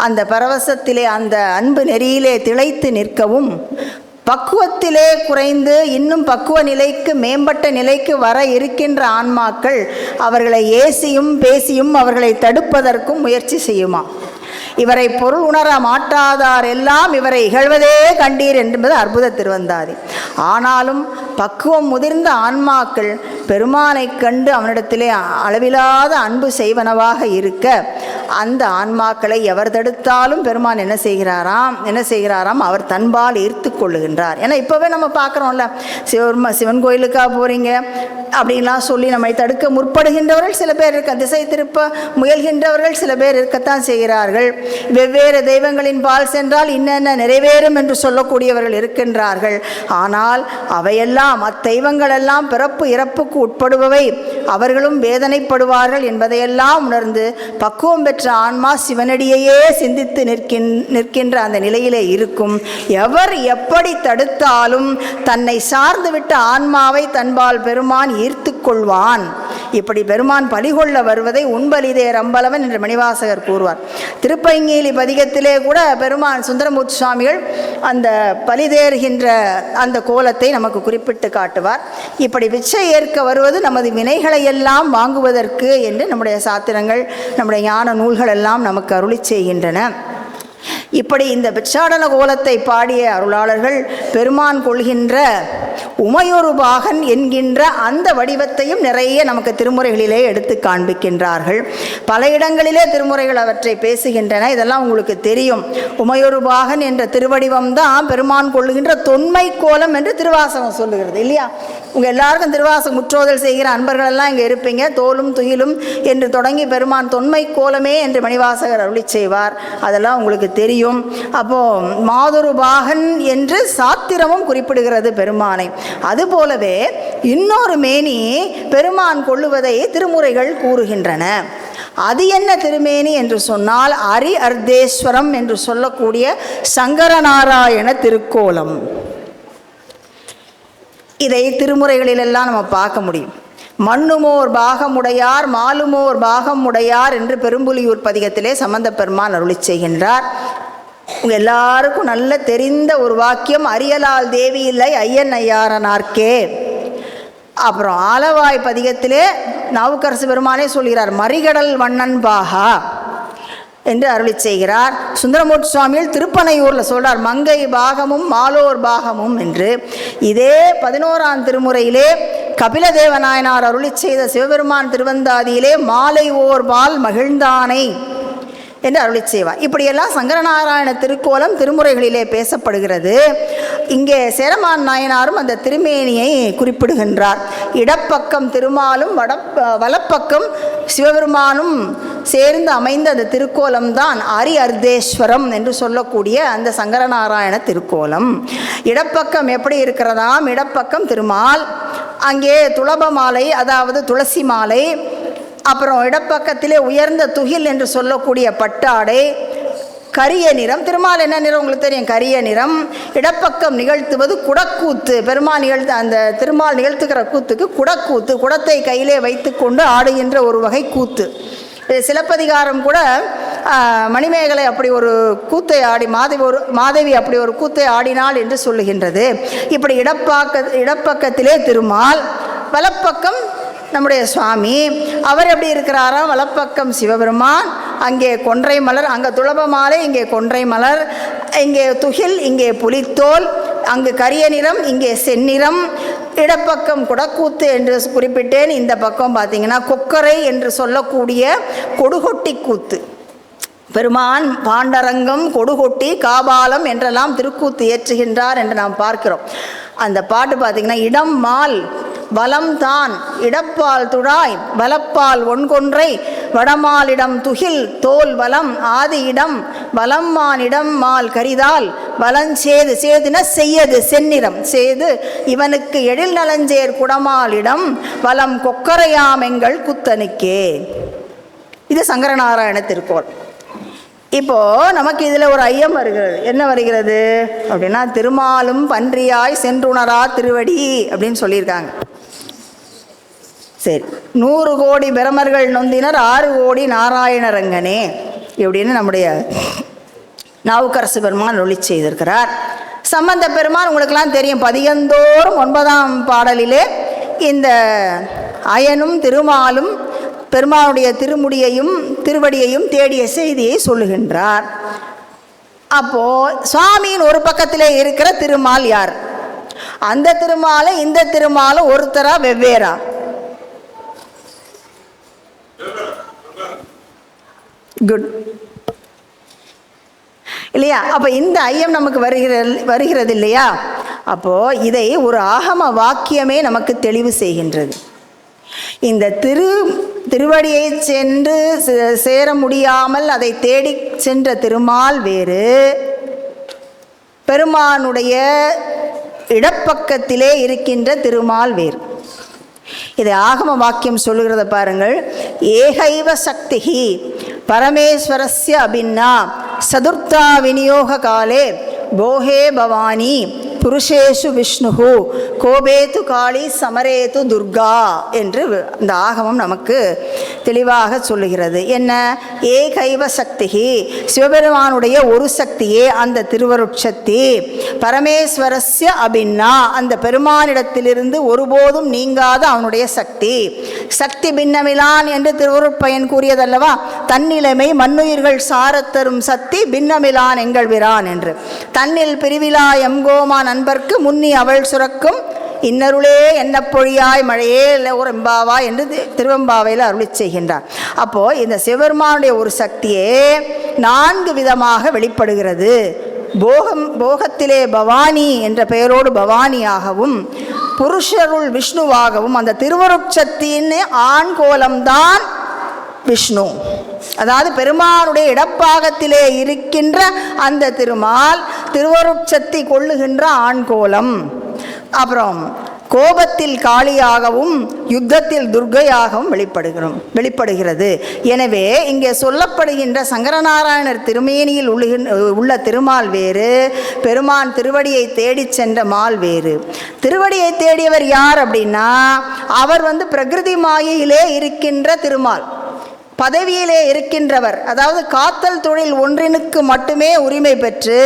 அந்த பரவசத்திலே அந்த அன்பு நெறியிலே திளைத்து நிற்கவும், பக்குவத்திலே குறைந்து இன்னும் பக்குவ நிலைக்கு மேம்பட்ட நிலைக்கு வர இருக்கின்ற ஆன்மாக்கள் அவர்களை ஏசியும் பேசியும் அவர்களை தடுப்பதற்கும் முயற்சி செய்யுமா. இவரை பொருள் உணர மாட்டாதார் எல்லாம் இவரை இகழ்வதே கண்டீர் என்பது அற்புத திருவந்தாதி. ஆனாலும் பக்குவம் முதிர்ந்த ஆன்மாக்கள் பெருமானை கண்டு அவனிடத்திலே அளவிலாத அன்பு செய்வனவாக இருக்க அந்த ஆன்மாக்களை எவர் தடுத்தாலும் பெருமான் என்ன செய்கிறாராம் அவர் தன்பால் ஈர்த்து கொள்ளுகின்றார். ஏன்னா இப்போவே நம்ம பார்க்குறோம்ல, சிவன் கோயிலுக்காக போகிறீங்க அப்படின்லாம் சொல்லி நம்மை தடுக்க முற்படுகின்றவர்கள் சில பேர் திசை திருப்ப முயல்கின்றவர்கள் சில பேர் இருக்கத்தான் செய்கிறார்கள். வெவ்வேறு தெய்வங்களின் பால் சென்றால் இன்னென்ன நிறைவேறும் என்று சொல்லக்கூடியவர்கள் இருக்கின்றார்கள். ஆனால் அவையெல்லாம் அத்தெய்வங்கள் எல்லாம் பிறப்பு இறப்புக்கு உட்படுபவை, அவர்களும் வேதனைப்படுவார்கள் என்பதையெல்லாம் உணர்ந்து பக்குவம் பெற்ற ஆன்மா சிவனடியையே சிந்தித்து நிற்கின்ற அந்த நிலையிலே இருக்கும். எவர் எப்படி தடுத்தாலும் தன்னை சார்ந்துவிட்ட ஆன்மாவை தன்பால் பெருமான் ஈர்த்து கொள்வான். இப்படி பெருமான் பலிகொள்ள வருவதை உண்பலிதே ரம்பலவன் என்று மணிவாசகர் கூறுவார். திருப்பைங்கேலி பதிகத்திலே கூட பெருமான் சுந்தரமூர்த்தி சுவாமிகள் அந்த பலிதேறுகின்ற அந்த கோலத்தை நமக்கு குறிப்பிட்டு காட்டுவார். இப்படி பிச்சை ஏற்க வருவது நமது வினைகளை எல்லாம் வாங்குவதற்கு என்று நம்முடைய சாத்திரங்கள் நம்முடைய ஞான நூல்கள் எல்லாம் நமக்கு அருளி செய்கின்றன. இப்படி இந்த பிச்சாடன கோலத்தை பாடிய அருளாளர்கள் பெருமான் கொள்கின்ற உமையொரு பாகன் என்கின்ற அந்த வடிவத்தையும் நிறைய நமக்கு திருமுறைகளிலே எடுத்து காண்பிக்கின்றார்கள். பல இடங்களிலே திருமுறைகள் அவற்றை பேசுகின்றன. இதெல்லாம் உங்களுக்கு தெரியும். உமையொரு பாகன் என்ற திருவடிவம் தான் பெருமான் கொள்ளுகின்ற தொன்மை கோலம் என்று திருவாசகம் சொல்லுகிறது இல்லையா? உங்கள் எல்லாருக்கும் திருவாசகம் முற்றோதல் செய்கிற அன்பர்கள் எல்லாம் இங்கே இருப்பீங்க. தோலும் துயிலும் என்று தொடங்கி பெருமான் தொன்மை கோலமே என்று மணிவாசகர் அருளி செய்வார். அதெல்லாம் உங்களுக்கு தெரியும். அப்போ மாதொரு பாகன் என்று சாத்திரமும் குறிப்பிடுகிறது பெருமானை. அதுபோலவே இன்னொரு மேனி பெருமான் கொள்ளுவதை திருமுறைகள் கூறுகின்றன. அது என்ன திருமேனி என்று சொன்னால் அரி அர்த்தேஸ்வரம் என்று சொல்லக்கூடிய சங்கரநாராயண திருக்கோலம். இதை திருமுறைகளிலெல்லாம் நம்ம பார்க்க முடியும். மண்ணுமோர் பாகமுடையார் மாலுமோர் பாகமுடையார் என்று பெரும்புலியூர் பதிகத்திலே சம்பந்த பெருமான் அருளி செய்கின்றார். உங்கள் எல்லாருக்கும் நல்ல தெரிந்த ஒரு வாக்கியம், அரியலால் தேவி இல்லை ஐயன் ஐயாரனார்க்கே. அப்புறம் ஆலவாய் பதிகத்திலே நாவுக்கரசு பெருமானே சொல்கிறார், மறிகடல் வண்ணன் பாகா என்று அருளி செய்கிறார். சுந்தரமூர்த்தி சுவாமிகள் திருப்பனையூரில் சொல்கிறார், மங்கை பாகமும் மாலோர் பாகமும் என்று. இதே 11ஆம் திருமுறையிலே கபிலதேவ நாயனார் அருளி செய்த சிவபெருமான் திருவந்தாதியிலே மாலை ஓர் பால் மகிழ்ந்தானை என்று அருளி செய்வார். இப்படியெல்லாம் சங்கரநாராயண திருக்கோலம் திருமுறைகளிலே பேசப்படுகிறது. இங்கே சேரமான் நாயனாரும் அந்த திருமேனியை குறிப்பிடுகின்றார். இடப்பக்கம் திருமாலும் வலப்பக்கம் சிவபெருமானும் சேர்ந்து அமைந்த அந்த திருக்கோலம் தான் அரி அர்த்தேஸ்வரம் என்று சொல்லக்கூடிய அந்த சங்கரநாராயண திருக்கோலம். இடப்பக்கம் எப்படி இருக்கிறதாம்? இடப்பக்கம் திருமால், அங்கே துளப மாலை அதாவது துளசி மாலை, அப்புறம் இடப்பக்கத்திலே உயர்ந்த துகில் என்று சொல்லக்கூடிய பட்டாடை, கரிய நிறம். திருமால் என்ன நிறம் உங்களுக்கு தெரியும், கரிய நிறம். இடப்பக்கம் நிகழ்த்துவது குடக்கூத்து. பெருமாள் அந்த திருமால் நிகழ்த்துகிற கூத்துக்கு குடக்கூத்து, குடத்தை கையிலே வைத்து கொண்டு ஆடுகின்ற ஒரு வகை கூத்து. சிலப்பதிகாரம் கூட மணிமேகலை அப்படி ஒரு கூத்தை ஆடி மாதவி அப்படி ஒரு கூத்தை ஆடினாள் என்று சொல்லுகின்றது. இப்படி இடப்பக்கத்திலே திருமால், வலப்பக்கம் நம்முடைய சுவாமி. அவர் எப்படி இருக்கிறாராம்? வலப்பக்கம் சிவபெருமான், அங்கே கொன்றை மலர், அங்கே துளப மாலை, இங்கே கொன்றை மலர், இங்கே துகில், இங்கே புலித்தோல், அங்கு கரிய நிறம், இங்கே செந்நிறம். இடப்பக்கம் குடக்கூத்து என்று குறிப்பிட்டேன். இந்த பக்கம் பார்த்தீங்கன்னா கொக்கரை என்று சொல்லக்கூடிய கொடுகொட்டி கூத்து. பெருமான் பாண்டரங்கம், கொடுகொட்டி, காபாலம் என்றெல்லாம் திருக்கூத்து ஏற்றுகின்றார் என்று நாம் பார்க்கிறோம். அந்த பாட்டு பார்த்திங்கன்னா, இடம் மால் வலம் தான் இடப்பால் துழாய் வலப்பால் ஒன்கொன்றை வடமாலிடம் துகில் தோல் வலம் ஆதி இடம் வலம்மான் இடம் மால் கரிதால் வலஞ்சேது, சேதுன செய்யது செந்நிறம் சேது இவனுக்கு எழில் நலஞ்சேர் குடமாலிடம் வலம் கொக்கரையாமெங்கள் குத்தனுக்கே. இது சங்கரநாராயண திருக்கோள். இப்போது நமக்கு இதில் ஒரு ஐயம் வருகிறது. என்ன வருகிறது அப்படின்னா, திருமாலும் பன்றியாய் சென்றுணரா திருவடி அப்படின்னு சொல்லியிருக்காங்க. சரி, 100 கோடி பிரமர்கள் நொந்தினர் 6 கோடி நாராயணரங்கனே இப்படின்னு நம்முடைய நாவுக்கரசு பெருமான் ஒளி செய்திருக்கிறார். சம்பந்த பெருமான் உங்களுக்கெல்லாம் தெரியும், பதிகந்தோறும் 9ஆம் பாடலிலே இந்த அயனும் திருமாலும் பெருமானுடைய திருமுடியையும் திருவடியையும் தேடிய செய்தியை சொல்லுகின்றார். அப்போ சுவாமியின் ஒரு பக்கத்திலே இருக்கிற திருமால் யார்? அந்த திருமாலை இந்த திருமாலை ஒருத்தரா வெவ்வேறா? குட் இல்லையா? அப்போ இந்த ஐயம் நமக்கு வருகிறது இல்லையா? அப்போது இதை ஒரு ஆகம வாக்கியமே நமக்கு தெளிவு செய்கின்றது. இந்த திருவடியை சென்று சேர முடியாமல் அதை தேடி சென்ற திருமால் வேறு, பெருமானுடைய இடப்பக்கத்திலே இருக்கின்ற திருமால் வேறு. இதை ஆகம வாக்கியம் சொல்லுகிறத பாருங்கள். ஏகைவ சக்திஹி பரமேஸ்வரஸ்ய அபின்னா சதுர்த்தா விநியோக காலே போஹே பவானி புருஷேஷு விஷ்ணுஹு கோபேது காளி சமரேது துர்கா என்று இந்த ஆகமம் நமக்கு தெளிவாக சொல்லுகிறது. என்ன? ஏகைவ சக்திஹி, சிவபெருமானுடைய ஒரு சக்தியே அந்த திருவருட்சக்தி. பரமேஸ்வரஸ்ய அபின்னா, அந்த பெருமானிடத்திலிருந்து ஒருபோதும் நீங்காத அவனுடைய சக்தி. சக்தி பின்னமிலான் என்று திருவருட்பயன் கூறியதல்லவா? தன்னிலைமை மண்ணுயிர்கள் சாரத்தரும் சக்தி பின்னமிலான் எங்கள் விரான் என்று. தன்னில் பிரிவிலா எம்கோமா நண்பர்க்கு முன்னி அவள் சுரக்கும் இன்னருளே என்ன பொழியாய் மழையே இல்லை ஒரு எம்பாவா என்று திருவெம்பாவையில் அருளி செய்கின்றார். அப்போது இந்த சிவபெருமானுடைய ஒரு சக்தியே 4 விதமாக வெளிப்படுகிறது. போகத்திலே பவானி என்ற பெயரோடு பவானியாகவும், புருஷருள் விஷ்ணுவாகவும், அந்த திருவருட்சக்தியின் ஆண் கோலம்தான் விஷ்ணு. அதாவது பெருமானுடைய இடப்பாகத்திலே இருக்கின்ற அந்த திருமால் திருவருட்சக்தி கொள்ளுகின்ற ஆண்கோலம். அப்புறம் கோபத்தில் காளியாகவும் யுத்தத்தில் துர்க்கையாகவும் வெளிப்படுகிறது. எனவே இங்கே சொல்லப்படுகின்ற சங்கரநாராயணர் திருமேனியில் உள்ள திருமால் வேறு, பெருமான் திருவடியை தேடி சென்ற மால் வேறு. திருவடியை தேடியவர் யார் அப்படின்னா, அவர் பிரகிருதி மாயையிலே இருக்கின்ற திருமால், பதவியிலே இருக்கின்றவர். அதாவது காத்தல் தொழில் ஒன்றினுக்கு மட்டுமே உரிமை பெற்று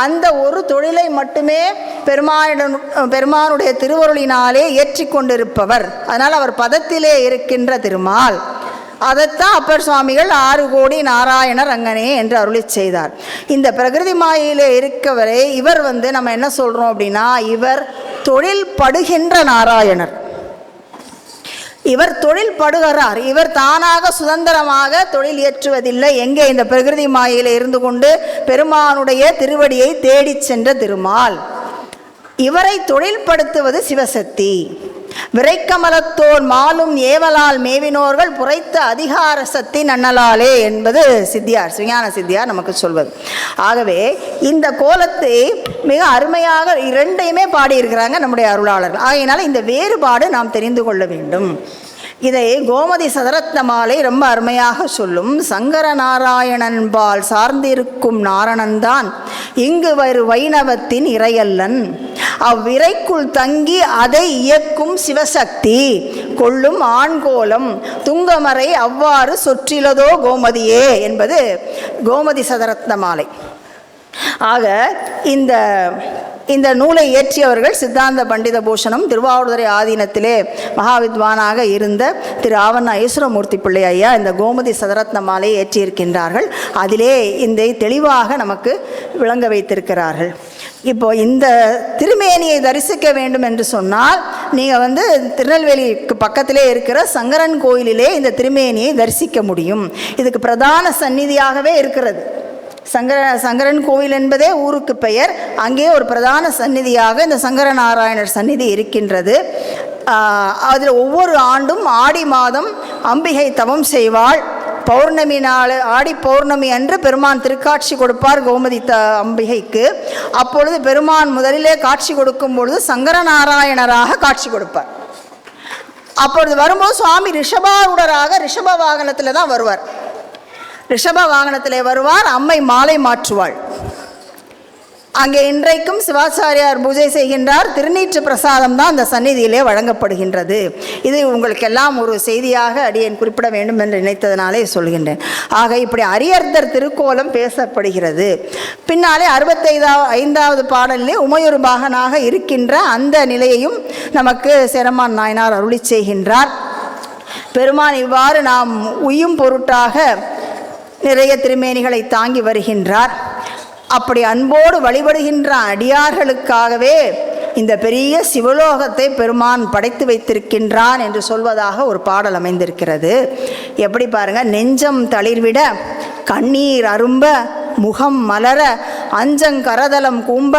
அந்த ஒரு தொழிலை மட்டுமே பெருமானுடைய திருவருளினாலே ஏற்றி கொண்டிருப்பவர். அதனால் அவர் பதத்திலே இருக்கின்ற திருமால். அதைத்தான் அப்பர் சுவாமிகள் 6 கோடி நாராயணர் அங்கனே என்று அருளி செய்தார். இந்த பிரகிருதி மாயிலே இருக்கவரை இவர் நம்ம என்ன சொல்கிறோம் அப்படின்னா, இவர் தொழில் படுகின்ற நாராயணர். இவர் தொழில் படுகிறார். இவர் தானாக சுதந்திரமாக தொழில் ஏற்றுவதில்லை. எங்கே? இந்த பிரகிருதி மாயிலே இருந்து கொண்டு பெருமானுடைய திருவடியை தேடி சென்ற திருமால். இவரை தொழில்படுத்துவது சிவசக்தி. விரைக்கமலத்தோர் மாலும் ஏவலால் மேவினோர்கள் புரைத்த அதிகார சக்தி நன்னலாலே என்பது சித்தியார், சுஞான சித்தியார் நமக்கு சொல்வது. ஆகவே இந்த கோலத்தை மிக அருமையாக 2யுமே பாடியிருக்கிறாங்க நம்முடைய அருளாளர்கள். ஆகையினால இந்த வேறுபாடு நாம் தெரிந்து கொள்ள வேண்டும். இதை கோமதி சதரத்ன மாலை ரொம்ப அருமையாக சொல்லும். சங்கர நாராயணன் பால் சார்ந்திருக்கும் நாரணன்தான் இங்கு வரு வைணவத்தின் இறையல்லன். அவ்விரைக்குள் தங்கி அதை இயக்கும் சிவசக்தி கொள்ளும் ஆண்கோலம் துங்கமறை அவ்வாறு சொற்றிலதோ கோமதியே என்பது கோமதி சதரத்ன மாலை. ஆக இந்த நூலை இயற்றியவர்கள் சித்தாந்த பண்டித பூஷணம், திருவாவூர்துறை ஆதீனத்திலே மகாவித்வானாக இருந்த திரு ஆவண்ணா ஈஸ்வரமூர்த்தி பிள்ளை ஐயா இந்த கோமதி சதரத்ன மாலை ஏற்றியிருக்கின்றார்கள். அதிலே இந்த தெளிவாக நமக்கு விளங்க வைத்திருக்கிறார்கள். இப்போ இந்த திருமேனியை தரிசிக்க வேண்டும் என்று சொன்னால் நீங்கள் திருநெல்வேலிக்கு பக்கத்திலே இருக்கிற சங்கரன் கோயிலிலே இந்த திருமேனியை தரிசிக்க முடியும். இதுக்கு பிரதான சந்நிதியாகவே இருக்கிறது. சங்கரன் கோவில் என்பதே ஊருக்கு பெயர். அங்கே ஒரு பிரதான சந்நிதியாக இந்த சங்கரநாராயணர் சந்நிதி இருக்கின்றது. அதில் ஒவ்வொரு ஆண்டும் ஆடி மாதம் அம்பிகை தவம் செய்வாள். பௌர்ணமி நாள், ஆடி பௌர்ணமி அன்று பெருமான் திருக்காட்சி கொடுப்பார் கோமதி அம்பிகைக்கு. அப்பொழுது பெருமான் முதலிலே காட்சி கொடுக்கும் பொழுது சங்கரநாராயணராக காட்சி கொடுப்பார். அப்பொழுது வரும்போது சுவாமி ரிஷபாரூடராக ரிஷப வாகனத்தில் தான் வருவார். ரிஷப வாகனத்திலே வருவார். அம்மை மாலை மாற்றுவாள். அங்கே இன்றைக்கும் சிவாச்சாரியார் பூஜை செய்கின்றார். திருநீற்று பிரசாதம் தான் அந்த சந்நிதியிலே வழங்கப்படுகின்றது. இது உங்களுக்கெல்லாம் ஒரு செய்தியாக அடியேன் குறிப்பிட வேண்டும் என்று நினைத்ததினாலே சொல்கின்றேன். ஆக இப்படி அரியர்தர் திருக்கோலம் பேசப்படுகிறது. பின்னாலே 65வது பாடலிலே உமையொரு பாகனாக இருக்கின்ற அந்த நிலையையும் நமக்கு சேரமான் நாயனார் அருளி செய்கின்றார். பெருமான் இவ்வாறு நாம் உய்யும் பொருட்டாக நிறைய திருமேனிகளை தாங்கி வருகின்றார். அப்படி அன்போடு வழிபடுகின்ற அடியார்களுக்காகவே இந்த பெரிய சிவலோகத்தை பெருமான் படைத்து வைத்திருக்கின்றான் என்று சொல்வதாக ஒரு பாடல் அமைந்திருக்கிறது. எப்படி பாருங்க, நெஞ்சம் தளிர்விட கண்ணீர் அரும்ப முகம் மலர அஞ்சங்கரதலம் கூம்ப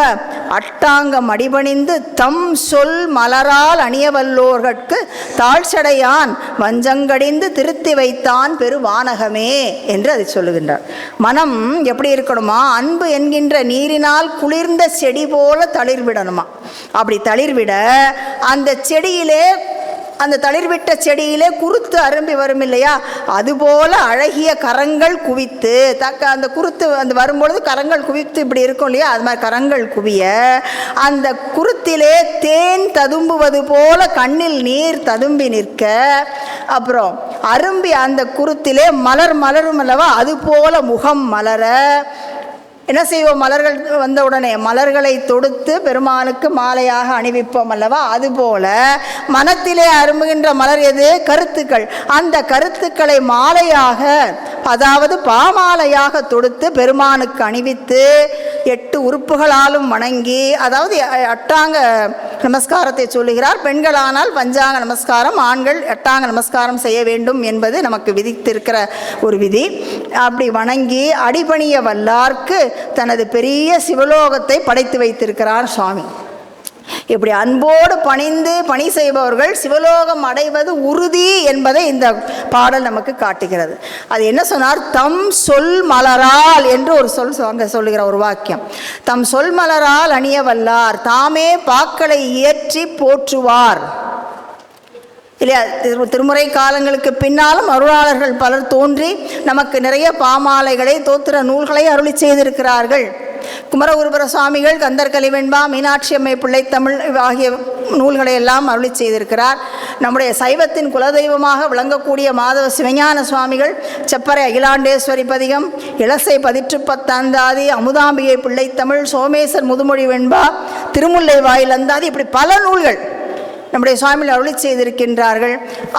அட்டாங்கம் அடிபணிந்து தம் சொல் மலரால் அணியவல்லோர்கட்கு தாழ்ச்சடையான் வஞ்சங்கடிந்து திருத்தி வைத்தான் பெருவானகமே என்று அதை சொல்லுகின்றார். மனம் எப்படி இருக்கணுமா? அன்பு என்கின்ற நீரினால் குளிர்ந்த செடி போல தளிர்விடணுமா. அப்படி தளிர்விட அந்த செடியிலே, அந்த தளிர்விட்ட செடியிலே குருத்து அரும்பி வரும் இல்லையா, அதுபோல அழகிய கரங்கள் குவித்து அந்த குருத்து அந்த வரும்பொழுது கரங்கள் குவித்து இப்படி இருக்கும் இல்லையா, அது மாதிரி கரங்கள் குவிய அந்த குருத்திலே தேன் ததும்புவது போல கண்ணில் நீர் ததும்பி நிற்க, அப்புறம் அரும்பி அந்த குருத்திலே மலர் மலரும் அல்லவா, அது போல முகம் மலர என்ன செய்வோம்? மலர்கள் வந்த உடனே மலர்களை தொடுத்து பெருமானுக்கு மாலையாக அணிவிப்போம் அல்லவா, அதுபோல மனத்திலே அரும்புகின்ற மலர் எது? கருத்துக்கள். அந்த கருத்துக்களை மாலையாக, அதாவது பாமாலையாக தொடுத்து பெருமானுக்கு அணிவித்து 8 உறுப்புகளாலும் வணங்கி, அதாவது அட்டாங்க நமஸ்காரத்தை சொல்லுகிறார். பெண்களானால் பஞ்சாங்க நமஸ்காரம், ஆண்கள் அட்டாங்க நமஸ்காரம் செய்ய வேண்டும் என்பது நமக்கு விதித்திருக்கிற ஒரு விதி. அப்படி வணங்கி அடிபணிய வல்லார்க்கு தனது பெரிய சிவலோகத்தை படைத்து வைத்திருக்கிறார் சுவாமி. இப்படி அன்போடு பணிந்து பணி செய்பவர்கள் சிவலோகம் அடைவது உறுதி என்பதை இந்த பாடல் நமக்கு காட்டுகிறது. அது என்ன சொன்னார்? தம் சொல் மலரால் என்று ஒரு அங்கே சொல்லுகிற ஒரு வாக்கியம். தம் சொல் மலரால் அணிய வல்லார், தாமே பாக்களை இயற்றி போற்றுவார் இல்லையா. திருமுறை காலங்களுக்கு பின்னாலும் அருளாளர்கள் பலர் தோன்றி நமக்கு நிறைய பாமாலைகளை தோத்திர நூல்களை அருளி செய்திருக்கிறார்கள். குமரகுருபர சுவாமிகள் கந்தர் கலிவெண்பா, மீனாட்சி அம்மை பிள்ளை தமிழ் ஆகிய நூல்களை எல்லாம் அருளி செய்திருக்கிறார். நம்முடைய சைவத்தின் குலதெய்வமாக விளங்கக்கூடிய மாதவ சிவஞான சுவாமிகள் செப்பறை அகிலாண்டேஸ்வரி பதிகம், இளசை 18 அமுதாம்பிகை பிள்ளை தமிழ், சோமேசர் முதுமொழி வெண்பா, திருமுல்லை வாயில் அந்தாதி, இப்படி பல நூல்கள் நம்முடைய சுவாமிகள் அருளி செய்திருக்கின்றார்கள்.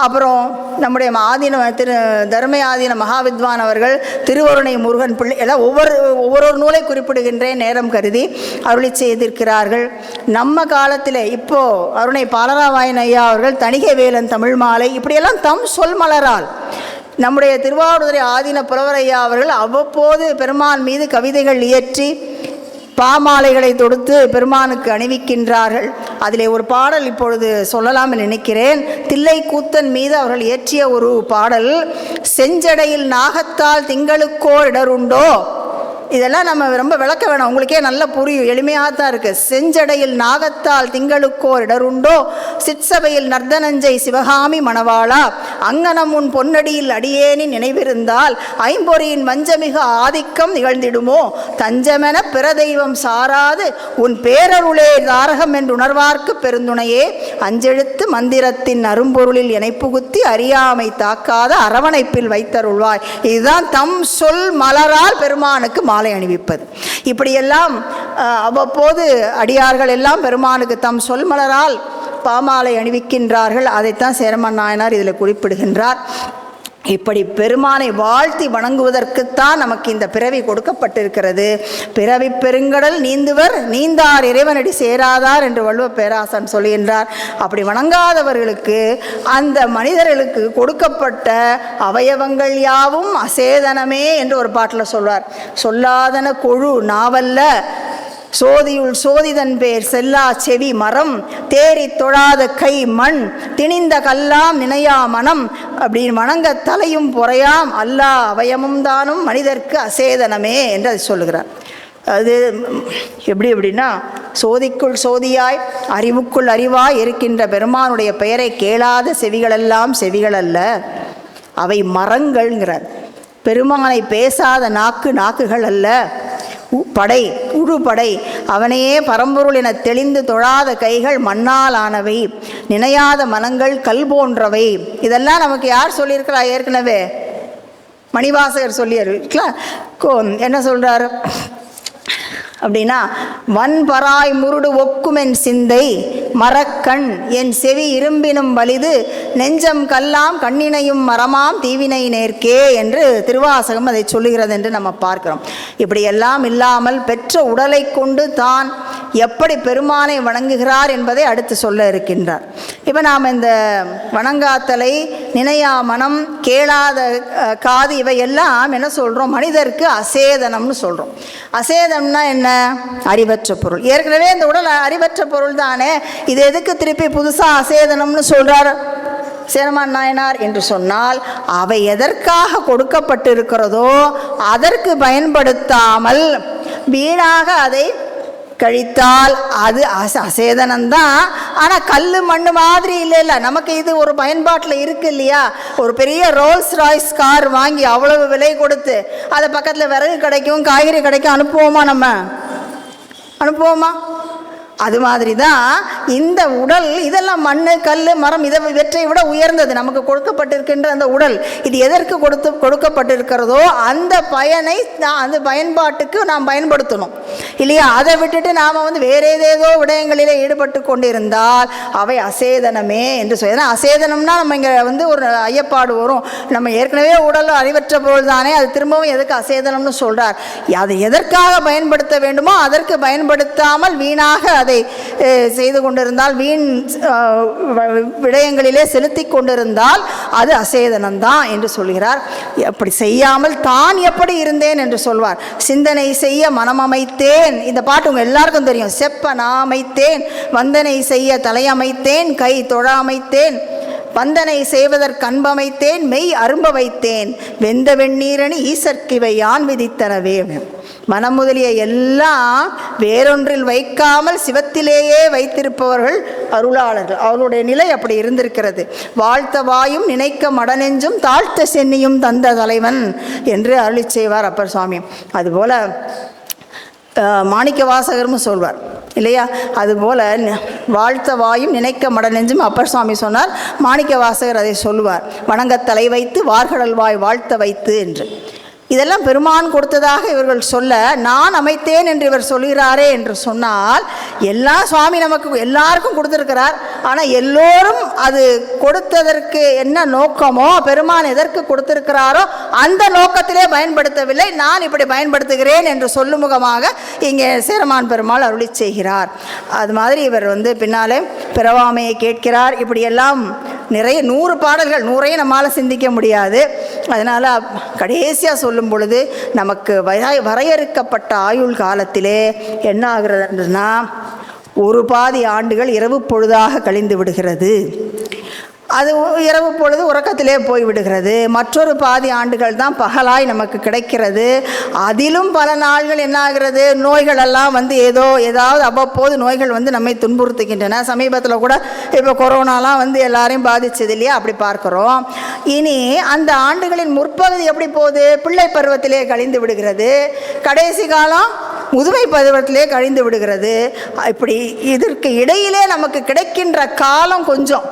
அப்புறம் நம்முடைய ஆதீன தர்ம ஆதீன மகாவித்வான் அவர்கள் திருவருணை முருகன் பிள்ளை எல்லாம் ஒவ்வொரு நூலை குறிப்பிடுகின்றேன் நேரம் கருதி அருளி செய்திருக்கிறார்கள். நம்ம காலத்தில் இப்போது அருணை பாலராவாயன் ஐயா அவர்கள் தணிகை வேலன் தமிழ் மாலை, இப்படியெல்லாம் தம் சொல் மலரால் நம்முடைய திருவாவடுதுறை ஆதீன புலவர் ஐயா அவர்கள் அவ்வப்போது பெருமான் மீது கவிதைகள் இயற்றி பாமாலைகளை தொடுத்து பெருமானுக்கு அணிவிக்கின்றார்கள். அதிலே ஒரு பாடல் இப்பொழுது சொல்லலாம் நினைக்கிறேன். தில்லை கூத்தன் மீது அவர்கள் இயற்றிய ஒரு பாடல், செஞ்சடையில் நாகத்தால் திங்களுக்கோர் இடருண்டோ. இதெல்லாம் நம்ம ரொம்ப விளக்க வேணாம், உங்களுக்கே நல்லா புரியும், எளிமையாக தான் இருக்குது. செஞ்சடையில் நாகத்தால் திங்களுக்கோர் இடருண்டோ, சிற்சபையில் நர்தனஞ்சை சிவகாமி மணவாளா, அங்கனம் உன் பொன்னடியில் அடியேனி நினைவிருந்தால் ஐம்பொறியின் வஞ்சமிக ஆதிக்கம் நிகழ்ந்திடுமோ, தஞ்சமென பிற தெய்வம் சாராது உன் பேரருளே தாரகம் என்று உணர்வார்க்கு பெருந்துணையே, அஞ்செழுத்து மந்திரத்தின் அரும்பொருளில் இணைப்புகுத்தி அறியாமை தாக்காத அரவணைப்பில் வைத்தருள்வாய். இதுதான் தம் சொல் மலரால் பெருமானுக்கு மாலை அணிவிப்பது. இப்படியெல்லாம் அவ்வப்போது அடியார்கள் எல்லாம் பெருமானுக்கு தம் சொல் மலரால் பாமாலை அணிவிக்கின்றார்கள். அதைத்தான் சேரமான் நாயனார் இதில் குறிப்பிடுகின்றார். இப்படி பெருமானை வாழ்த்தி வணங்குவதற்குத்தான் நமக்கு இந்த பிறவி கொடுக்கப்பட்டிருக்கிறது. பிறவி பெருங்கடல் நீந்துவர் நீந்தார் இறைவனடி சேராதார் என்று வள்ளுவ பேராசன் சொல்கின்றார். அப்படி வணங்காதவர்களுக்கு அந்த மனிதர்களுக்கு கொடுக்கப்பட்ட அவயவங்கள் யாவும் அசேதனமே என்று ஒரு பாட்டில் சொல்வார். சொல்லாதன கொழு நாவல்ல, சோதியுள் சோதிதன் பேர் செல்லா செவி மரம், தேறி தொழாத கை மண், திணிந்த கல்லாம் நினையா மனம், அப்படின்னு வணங்க தலையும் பொறையாம் அல்லா அவயமும் தானும் மனிதர்க்கு அசேதனமே என்று அது சொல்லுகிறார். அது எப்படின்னா, சோதிக்குள் சோதியாய் அறிவுக்குள் அறிவாய் இருக்கின்ற பெருமானுடைய பெயரை கேளாத செவிகளெல்லாம் செவிகள் அல்ல, அவை மரங்கள்ங்கிறார். பெருமானை பேசாத நாக்குகள் அல்ல, படை உழுபடை, அவனையே பரம்பொருள் என தெளிந்து தொழாத கைகள் மண்ணால் ஆனவை, நினையாத மனங்கள் கல் போன்றவை. இதெல்லாம் நமக்கு யார் சொல்லியிருக்கிறா? ஏற்கனவே மணிவாசகர் சொல்லியிருக்கலாம். என்ன சொல்கிறார் அப்படின்னா, வன்பராய் முருடு ஒக்குமென் சிந்தை மரக்கண் என் செவி இரும்பினும் வலிது நெஞ்சம் கல்லாம் கண்ணினையும் மரமாம் தீவினை நேர்க்கே என்று திருவாசகம் அதை சொல்லுகிறது என்று நம்ம பார்க்கிறோம். இப்படியெல்லாம் இல்லாமல் பெற்ற உடலை கொண்டு தான் எப்படி பெருமானை வணங்குகிறார் என்பதை அடுத்து சொல்ல இருக்கின்றார். இப்போ நாம் இந்த வணங்காத்தலை நினையா மனம், கேளாத காது, இவையெல்லாம் என்ன சொல்கிறோம்? மனிதருக்கு அசேதனம்னு சொல்கிறோம். அசேதம்னா என்ன? அறிவற்ற பொருள். ஏற்கனவே இந்த உடல் அறிவற்ற பொருள் தானே, இது எதுக்கு திருப்பி புதுசாக அசேதனம்னு சொல்கிறார் சேரமான் நாயனார் என்று சொன்னால், அவை எதற்காக கொடுக்கப்பட்டிருக்கிறதோ அதற்கு பயன்படுத்தாமல் வீணாக அதை கழித்தால் அது அசேதனம்தான். ஆனால் கல் மண் மாதிரி இல்லை. நமக்கு இது ஒரு பயன்பாட்டில் இருக்கு இல்லையா? ஒரு பெரிய ரோல்ஸ் ராய்ஸ் கார் வாங்கி அவ்வளவு விலை கொடுத்து அதை பக்கத்தில் விறகு கிடைக்கும், காய்கறி கிடைக்கும், அனுப்புவோமா? நம்ம அனுப்புவோமா? அது மாதிரி தான் இந்த உடல். இதெல்லாம் மண், கல், மரம், இவற்றை விட உயர்ந்தது நமக்கு கொடுக்கப்பட்டிருக்கின்ற அந்த உடல். இது எதற்கு கொடுக்கப்பட்டிருக்கிறதோ அந்த பயனை அந்த பயன்பாட்டுக்கு நாம் பயன்படுத்தணும் இல்லையா? அதை விட்டுட்டு நாம் வேறு ஏதேதோ விடயங்களிலே ஈடுபட்டு கொண்டிருந்தால் அவை அசேதனமே என்று சொல்லி. ஏன்னா அசேதனம்னா நம்ம இங்கே ஒரு ஐயப்பாடு வரும். நம்ம ஏற்கனவே உடல் அறிவற்ற பொருள் தானே, அது திரும்பவும் எதுக்கு அசேதனம்னு சொல்கிறார்? அதை எதற்காக பயன்படுத்த வேண்டுமோ அதற்கு பயன்படுத்தாமல் வீணாக அதை செய்து கொண்டிருந்தால், வீண் விடயங்களிலே செலுத்தி கொண்டிருந்தால் அது அசேதனம்தான் என்று சொல்கிறார். அப்படி செய்யாமல் தான் எப்படி இருந்தேன் என்று சொல்வார். சிந்தனை செய்ய மனம் அமைத்தேன். இந்த பாட்டு உங்க எல்லாருக்கும் தெரியும். செப்ப நான் அமைத்தேன், வந்தனை செய்ய தலையமைத்தேன், கை தொழ அமைத்தேன், வந்தனை செய்வதற்கு அன்பமைத்தேன், மெய் அரும்ப வைத்தேன், வெந்த வெந்நீரணி ஈசற்கிவை யான் விதித்தனவே. மனம் முதலிய எல்லாம் வேறொன்றில் வைக்காமல் சிவத்திலேயே வைத்திருப்பவர்கள் அருளாளர்கள். அவர்களுடைய நிலை அப்படி இருந்திருக்கிறது. வாழ்த்த வாயும் நினைக்க மடனெஞ்சும் தாழ்த்த சென்னியும் தந்த தலைவன் என்று அருளி செய்வார் அப்பர் சுவாமி. அதுபோல மாணிக்க வாசகரும் சொல்வார் இல்லையா? அதுபோல் வாழ்த்த வாயும் நினைக்க மடனெஞ்சும் அப்பர் சுவாமி சொன்னார். மாணிக்க வாசகர் அதை சொல்லுவார். வணங்கத் தலை வைத்து வார்கடல் வாய் வாழ்த்த வைத்து என்று. இதெல்லாம் பெருமான் கொடுத்ததாக இவர்கள் சொல்ல, நான் அமைத்தேன் என்று இவர் சொல்கிறாரே என்று சொன்னால், எல்லாம் சுவாமி நமக்கு எல்லாருக்கும் கொடுத்துருக்கிறார். ஆனால் எல்லோரும் அது கொடுத்ததற்கு என்ன நோக்கமோ, பெருமான் எதற்கு கொடுத்திருக்கிறாரோ அந்த நோக்கத்திலே பயன்படுத்தவில்லை. நான் இப்படி பயன்படுத்துகிறேன் என்று சொல்லும் முகமாக இங்கே சேரமான் பெருமாள் அருளி செய்கிறார். அது மாதிரி இவர் பின்னாலே பிறவாமையை கேட்கிறார். இப்படியெல்லாம் நிறைய 100 பாடல்கள், 100ஐயும் நம்மால் சிந்திக்க முடியாது. அதனால் கடைசியாக சொல்லும் பொழுது நமக்கு வரையறுக்கப்பட்ட ஆயுள் காலத்திலே என்ன ஆகிறதுனா, ஒரு பாதி ஆண்டுகள் இரவு பொழுதாக கழிந்து விடுகிறது. அது இரவு பொழுது உறக்கத்திலே போய்விடுகிறது. மற்றொரு பாதி ஆண்டுகள் தான் பகலாய் நமக்கு கிடைக்கிறது. அதிலும் பல நாள்கள் என்ன ஆகிறது? நோய்களெல்லாம் ஏதாவது அவ்வப்போது நோய்கள் நம்மை துன்புறுத்துகின்றன. சமீபத்தில் கூட இப்போ கொரோனாலாம் எல்லாரையும் பாதிச்சது இல்லையா? அப்படி பார்க்குறோம். இனி அந்த ஆண்டுகளின் முற்பகுதி எப்படி போகுது? பிள்ளை பருவத்திலே கழிந்து விடுகிறது. கடைசி காலம் முதுமை பருவத்திலே கழிந்து விடுகிறது. இப்படி இதற்கு இடையிலே நமக்கு கிடைக்கின்ற காலம் கொஞ்சம்.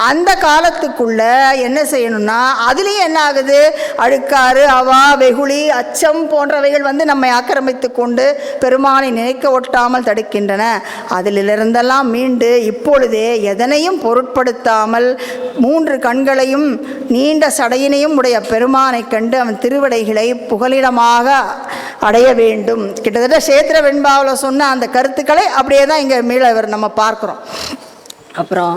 அந்த காலத்துக்குள்ள என்ன செய்யணும்னா, அதுலேயும் என்ன ஆகுது? அழுக்காறு, அவா, வெகுளி, அச்சம் போன்றவைகள் நம்மை ஆக்கிரமித்து கொண்டு பெருமானை நினைக்க ஒட்டாமல் தடுக்கின்றன. அதிலிருந்தெல்லாம் மீண்டு இப்பொழுதே எதனையும் பொருட்படுத்தாமல் 3 கண்களையும் நீண்ட சடையினையும் உடைய பெருமானை கண்டு அவன் திருவடைகளை புகலிடமாக அடைய வேண்டும். கிட்டத்தட்ட சேத்திர வெண்பாவில் சொன்ன அந்த கருத்துக்களை அப்படியே தான் இங்கே மீள நம்ம பார்க்குறோம். அப்புறம்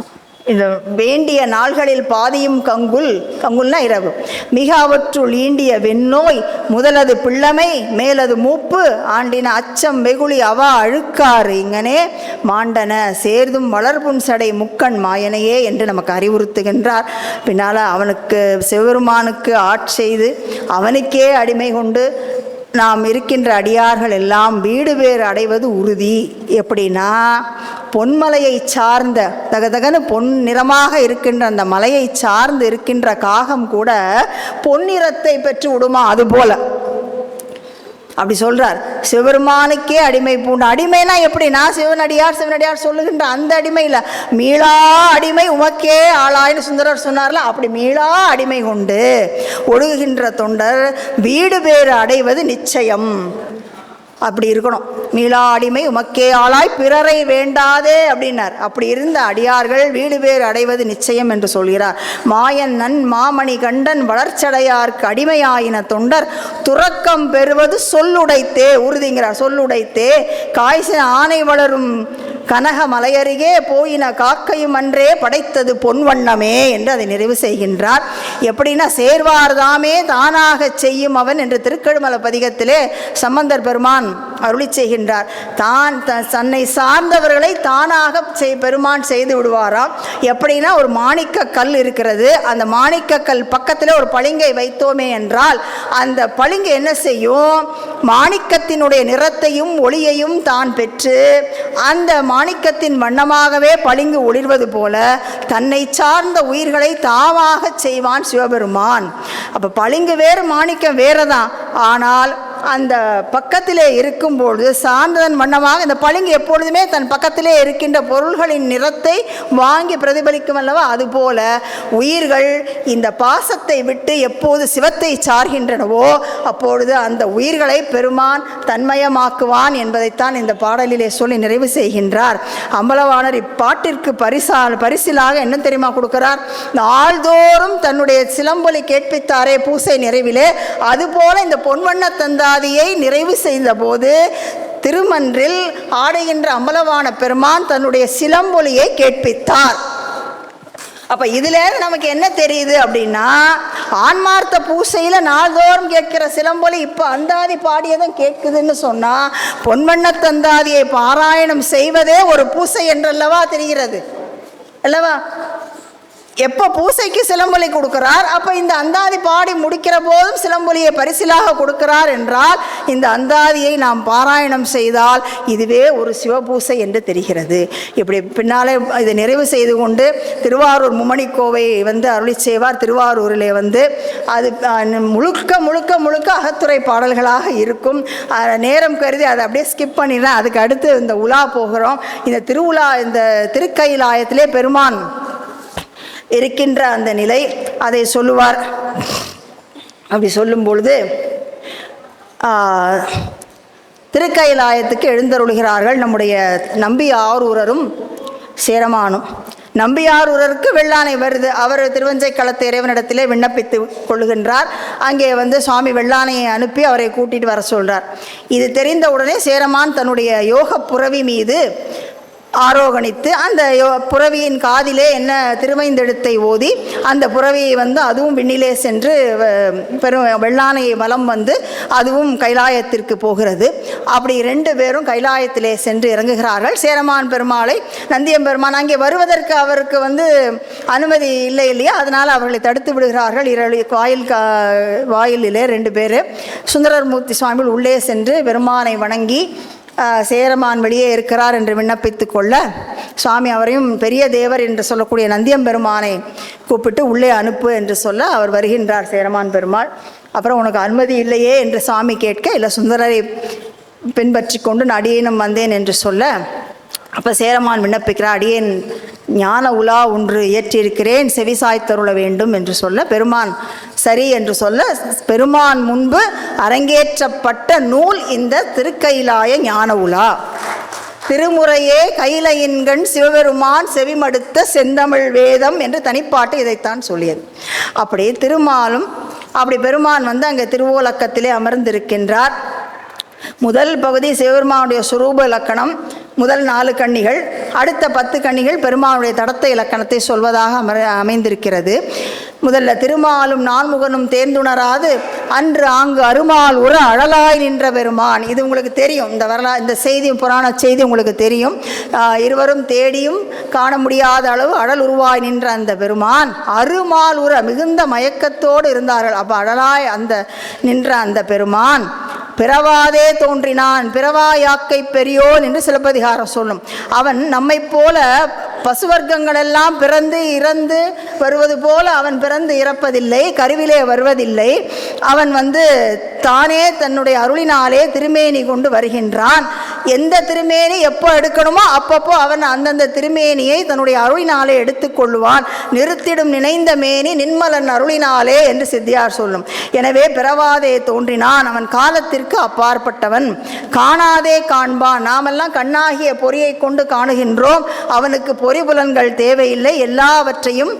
இந்த வேண்டிய நாள்களில் பாதியும் கங்குல்னா இரவு, மிக அவற்றுள் ஈண்டிய வெண்ணோய், முதலது பிள்ளமை, மேலது மூப்பு, ஆண்டின அச்சம், வெகுளி, அவா, அழுக்காறு, இங்கனே மாண்டன சேர்ந்தும் வளர்புன் சடை முக்கண் மாயனையே என்று நமக்கு அறிவுறுத்துகின்றார். பின்னால் அவனுக்கு சிவபெருமானுக்கு ஆட்செய்து அவனுக்கே அடிமை கொண்டு நாம் இருக்கின்ற அடியார்கள் எல்லாம் வீடு பேர் அடைவது உறுதி. எப்படின்னா, பொன்மலையை சார்ந்த தகதகன்னு பொன் நிறமாக இருக்கின்ற அந்த மலையை சார்ந்து இருக்கின்ற காகம் கூட பொன்னிறத்தை பெற்று விடுமா? அதுபோல அப்படி சொல்றார். சிவபெருமானுக்கே அடிமை பூண்ட. அடிமைனா எப்படின்னா, சிவனடியார் சொல்லுகின்ற அந்த அடிமையில் மீளா அடிமை உமக்கே ஆளாயின்னு சுந்தரர் சொன்னார்ல, அப்படி மீளா அடிமை கொண்டு ஒழுகுகின்ற தொண்டர் வீடு பேறு அடைவது நிச்சயம். அப்படி இருக்கணும். மீளா அடிமை உமக்கே ஆளாய் பிறரை வேண்டாதே அப்படின்னார். அப்படி இருந்த அடியார்கள் வீடு பேர் அடைவது நிச்சயம் என்று சொல்கிறார். மாயன் நன் மாமணி கண்டன் வளர்ச்சடையார்க்கு அடிமையாயின தொண்டர் துறக்கம் பெறுவது சொல்லுடைத்தே உறுதிங்கிறார். சொல்லுடைத்தே காய்ச்சின ஆனை வளரும் கனக மலையருகே போயின காக்கையும் அன்றே படைத்தது பொன்வண்ணமே என்று அதை நிறைவு செய்கின்றார். எப்படின்னா சேர்வார் தாமே தானாக செய்யும் அவன் என்று திருக்கழுமல பதிகத்திலே சம்பந்தர் பெருமான் அருளி செய்கின்றார். தன்னை சார்ந்தவர்களை தானாக பெருமான் செய்து விடுவாராம். எப்படின்னா ஒரு மாணிக்க கல் இருக்கிறது, அந்த மாணிக்க கல் பக்கத்தில் ஒரு பளிங்கை வைத்தோமே என்றால் அந்த பளிங்கு என்ன செய்யும், மாணிக்கத்தினுடைய நிறத்தையும் ஒளியையும் தான் பெற்று அந்த மாணிக்கத்தின் வண்ணமாகவே பளிங்கு ஒளிர்வது போல தன்னை சார்ந்த உயிர்களை தாமாக செய்வான் சிவபெருமான். அப்போ பளிங்கு வேறு மாணிக்கம் வேறு தான். ஆனால் அந்த பக்கத்திலே இருக்கும்பொழுது சார்ந்ததன் வண்ணமாக இந்த பளிங்கு எப்பொழுதுமே தன் பக்கத்திலே இருக்கின்ற பொருள்களின் நிறத்தை வாங்கி பிரதிபலிக்கும் அல்லவா, அதுபோல உயிர்கள் இந்த பாசத்தை விட்டு எப்போது சிவத்தை சார்கின்றனவோ அப்பொழுது அந்த உயிர்களை பெருமான் தன்மயமாக்குவான் என்பதைத்தான் இந்த பாடலிலே சொல்லி நிறைவு செய்கின்றார். அம்பலவாணர் இப்பாட்டிற்கு பரிசிலாக என்ன தெரியுமா கொடுக்கிறார், நாள்தோறும் தன்னுடைய சிலம்பொலி கேட்பித்தாரே பூசை நிறைவிலே, அதுபோல இந்த பொன்வண்ண தந்தாதியை நிறைவு செய்த போது திருமன்றில் ஆடுகின்ற அம்பலவான பெருமான் தன்னுடைய சிலம்பொலியை கேட்பித்தார். அப்ப இதுல நமக்கு என்ன தெரியுது அப்படின்னா, ஆன்மார்த்த பூசையில நாள்தோறும் கேட்கிற சிலம்பொலி இப்ப அந்தாதி பாடியதும் கேட்குதுன்னு சொன்னா பொன்வண்ண தந்தாதியை பாராயணம் செய்வதே ஒரு பூசை என்றல்லவா தெரிகிறது அல்லவா. எப்போ பூசைக்கு சிலம்பொலி கொடுக்கிறார், அப்போ இந்த அந்தாதி பாடி முடிக்கிற போதும் சிலம்பொலியை பரிசிலாக கொடுக்கிறார் என்றால் இந்த அந்தாதியை நாம் பாராயணம் செய்தால் இதுவே ஒரு சிவபூசை என்று தெரிகிறது. இப்படி பின்னாலே இதை நிறைவு செய்து கொண்டு திருவாரூர் மும்மணிக்கோவை அருளி செய்வார். திருவாரூரிலே அது முழுக்க முழுக்க முழுக்க அகத்துறை பாடல்களாக இருக்கும். நேரம் கருதி அதை அப்படியே ஸ்கிப் பண்ணிடுறேன். அதுக்கு அடுத்து இந்த உலா போகிறோம். இந்த திருவுலா இந்த திருக்கைலாயத்திலே பெருமான் இருக்கின்ற அந்த நிலை அதை சொல்லுவார். அப்படி சொல்லும் பொழுது திருக்கைலாயத்துக்கு எழுந்தருளுகிறார்கள் நம்முடைய நம்பி ஆரூரரும் சேரமானும். நம்பியாரூரருக்கு வெள்ளானை வருது. அவர் திருவஞ்சை களத்து இறைவனிடத்திலே விண்ணப்பித்து கொள்ளுகின்றார். அங்கே சுவாமி வெள்ளானையை அனுப்பி அவரை கூட்டிட்டு வர சொல்றார். இது தெரிந்த உடனே சேரமான் தன்னுடைய யோக புரவி மீது ஆரோகணித்து அந்த புறவியின் காதிலே என்ன திருவைந்தெழுத்தை ஓதி அந்த புறவியை அதுவும் விண்ணிலே சென்று வெள்ளானையை வலம் அதுவும் கைலாயத்திற்கு போகிறது. அப்படி 2 பேரும் கைலாயத்திலே சென்று இறங்குகிறார்கள். சேரமான் பெருமாளை நந்தியம்பெருமான் அங்கே வருவதற்கு அவருக்கு அனுமதி இல்லை இல்லையா, அதனால் அவர்களை தடுத்து விடுகிறார்கள். வாயிலிலே 2 பேர் சுந்தரமூர்த்தி சுவாமிகள் உள்ளே சென்று பெருமானை வணங்கி சேரமான் வெளியே இருக்கிறார் என்று விண்ணப்பித்து கொள்ள சுவாமி அவரையும் பெரிய தேவர் என்று சொல்லக்கூடிய நந்தியம்பெருமானை கூப்பிட்டு உள்ளே அனுப்பு என்று சொல்ல அவர் வருகின்றார் சேரமான் பெருமாள். அப்புறம் உனக்கு அனுமதி இல்லையே என்று சுவாமி கேட்க, இல்லை சுந்தரரை பின்பற்றி கொண்டு அடியேனும் வந்தேன் என்று சொல்ல, அப்போ சேரமான் விண்ணப்பிக்கிறார், அடியேன் ஞான உலா ஒன்று இயற்றியிருக்கிறேன், செவிசாய்த்தருள வேண்டும் என்று சொல்ல பெருமான் சரி என்று சொல்ல, பெருமான் முன்பு அரங்கேற்றப்பட்ட நூல் இந்த திருக்கைலாய ஞான உலா. திருமுறையே கைலையின்கண் சிவபெருமான் செவிமடுத்த செந்தமிழ் வேதம் என்று தனிப்பாட்டு இதைத்தான் சொல்லியது. அப்படி பெருமான் அங்கே திருவோலக்கத்திலே அமர்ந்திருக்கின்றார். முதல் பகுதி சிவபெருமானுடைய சுரூப இலக்கணம், முதல் 4 கன்னிகள், அடுத்த 10 கன்னிகள் பெருமானுடைய தடத்த இலக்கணத்தை சொல்வதாக அமைந்திருக்கிறது. முதல்ல திருமாலும் நான்முகனும் தேர்ந்துணராது அன்று ஆங்கு அருமால் உற அழலாய் நின்ற பெருமான். இது உங்களுக்கு தெரியும், இந்த செய்தி புராண செய்தி உங்களுக்கு தெரியும். இருவரும் தேடியும் காண முடியாத அளவு அழல் உருவாய் நின்ற அந்த பெருமான் அருமால் உற மிகுந்த மயக்கத்தோடு இருந்தார்கள். அப்போ அழலாய் நின்ற அந்த பெருமான் பிறவாதே தோன்றினான், பிறவாயாக்கை பெரியோன் என்று சிலப்பதிகாரம் சொல்லும். அவன் நம்மை போல பசுவர்க்கங்களெல்லாம் பிறந்து இறந்து வருவது போல அவன் பிறந்து இறப்பதில்லை, கருவிலே வருவதில்லை. அவன் தானே தன்னுடைய அருளினாலே திருமேனி கொண்டு வருகின்றான். எந்த திருமேனி எப்போ எடுக்கணுமோ அப்பப்போ அவன் அந்தந்த திருமேனியை தன்னுடைய அருளினாலே எடுத்துக்கொள்ளுவான். நிறுத்திடும் நினைந்த மேனி நின்மலன் அருளினாலே என்று சித்தியார் சொல்லும். எனவே பிறவாதே தோன்றினான், அவன் காலத்திற்கு அப்பாற்பட்டவன். காணாதே காண்பான், நாமெல்லாம் கண்ணாகிய பொறியை கொண்டு காணுகின்றோம், அவனுக்கு பொறிபுலன்கள் தேவையில்லை, எல்லாவற்றையும்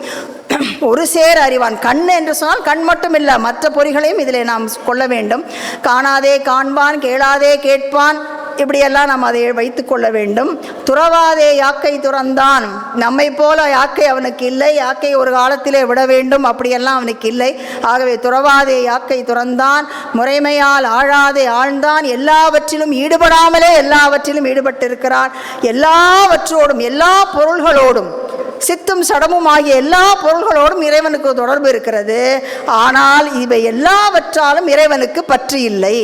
ஒரு சேர் அறிவான். கண் என்று சொன்னால் கண் மட்டும் இல்லை, மற்ற பொறிகளையும் இதில் நாம் கொள்ள வேண்டும். காணாதே காண்பான், கேளாதே கேட்பான், இப்படியெல்லாம் நாம் அதை வைத்து கொள்ள வேண்டும். துறவாதே யாக்கை துறந்தான், நம்மை போல யாக்கை அவனுக்கு இல்லை, யாக்கை ஒரு காலத்திலே விட வேண்டும் அப்படியெல்லாம் அவனுக்கு இல்லை. ஆகவே துறவாதே யாக்கை துறந்தான், முறைமையால் ஆழாதே ஆழ்ந்தான், எல்லாவற்றிலும் ஈடுபடாமலே எல்லாவற்றிலும் ஈடுபட்டிருக்கிறான். எல்லாவற்றோடும் எல்லா பொருள்களோடும் சித்தும் சடமும் ஆகிய எல்லா பொருள்களோடும் இறைவனுக்கு தொடர்பு இருக்கிறது. ஆனால் இவை எல்லாவற்றாலும் இறைவனுக்கு பற்று இல்லை,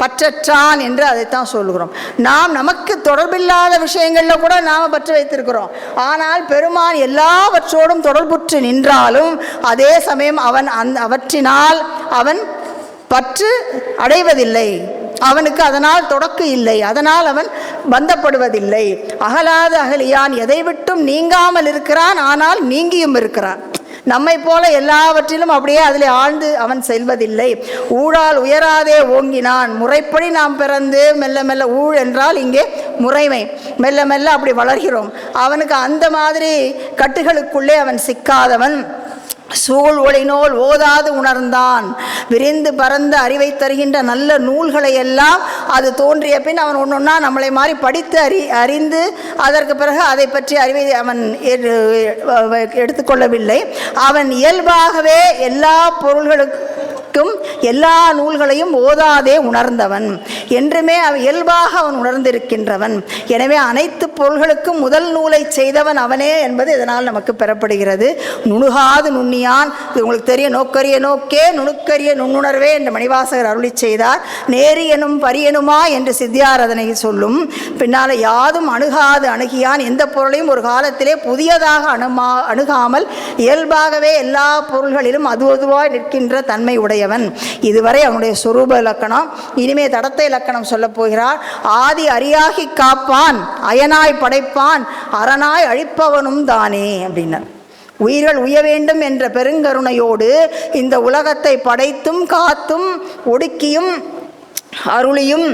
பற்றற்றான் என்று அதைத்தான் சொல்லுகிறோம். நாம் நமக்கு தொடர்பில்லாத விஷயங்களில் கூட நாம் பற்று வைத்திருக்கிறோம். ஆனால் பெருமான் எல்லாவற்றோடும் தொடர்புற்று நின்றாலும் அதே சமயம் அவற்றினால் அவன் பற்று அடைவதில்லை, அவனுக்கு அதனால் தொடக்கு இல்லை, அதனால் அவன் பந்தப்படுவதில்லை. அகலாத அகலியான், எதை விட்டும் நீங்காமல் இருக்கிறான், ஆனால் நீங்கியும் இருக்கிறான். நம்மை போல எல்லாவற்றிலும் அப்படியே அதில் ஆழ்ந்து அவன் செல்வதில்லை. ஊழால் உயராதே ஓங்கினான், முறைப்படி நாம் பிறந்து மெல்ல மெல்ல, ஊழ் என்றால் இங்கே முறைமை, மெல்ல மெல்ல அப்படி வளர்கிறோம். அவனுக்கு அந்த மாதிரி கட்டுகளுக்குள்ளே அவன் சிக்காதவன். சூழ் ஒளிநூல் ஓதாது உணர்ந்தான், விரிந்து பறந்த அறிவை தருகின்ற நல்ல நூல்களை எல்லாம் அது தோன்றிய பின் அவன் ஒன்றொன்னா நம்மளை மாதிரி படித்து அறிந்து அதற்கு பிறகு அதை பற்றி அறிவை அவன் எடுத்துக்கொள்ளவில்லை. அவன் இயல்பாகவே எல்லா பொருள்களுக்கும் எல்லா நூல்களையும் ஓதாதே உணர்ந்தவன், என்றுமே இயல்பாக அவன் உணர்ந்திருக்கின்றவன். எனவே அனைத்து பொருள்களுக்கும் முதல் நூலை செய்தவன் அவனே என்பது இதனால் நமக்கு பெறப்படுகிறது. நுணுகாது நுண்ணியான், இது உங்களுக்கு தெரியும், நோக்கரிய நோக்கே நுணுக்கரிய நுண்ணுணர்வே என்று மணிவாசகர் அருளி செய்தார். நேரி எனும் பரியனுமா என்று சித்தியார் அதனை சொல்லும். பின்னால் யாதும் அணுகாது அணுகியான், எந்த பொருளையும் ஒரு காலத்திலே புதியதாக அணுகாமல் இயல்பாகவே எல்லா பொருள்களிலும் அதுவாய் நிற்கின்ற தன்மை உடைய. இதுவரை அவனுடைய சொரூப இலக்கணம். இனிமே தடத்த இலக்கணம் சொல்ல போகிறார். ஆதி அரியாகி காப்பான், அயனாய் படைப்பான், அரணாய் அழிப்பவனும் தானே அப்படின்னார். உயிர்கள் உய வேண்டும் என்ற பெருங்கருணையோடு இந்த உலகத்தை படைத்தும் காத்தும் ஒடுக்கியும் அருளியும்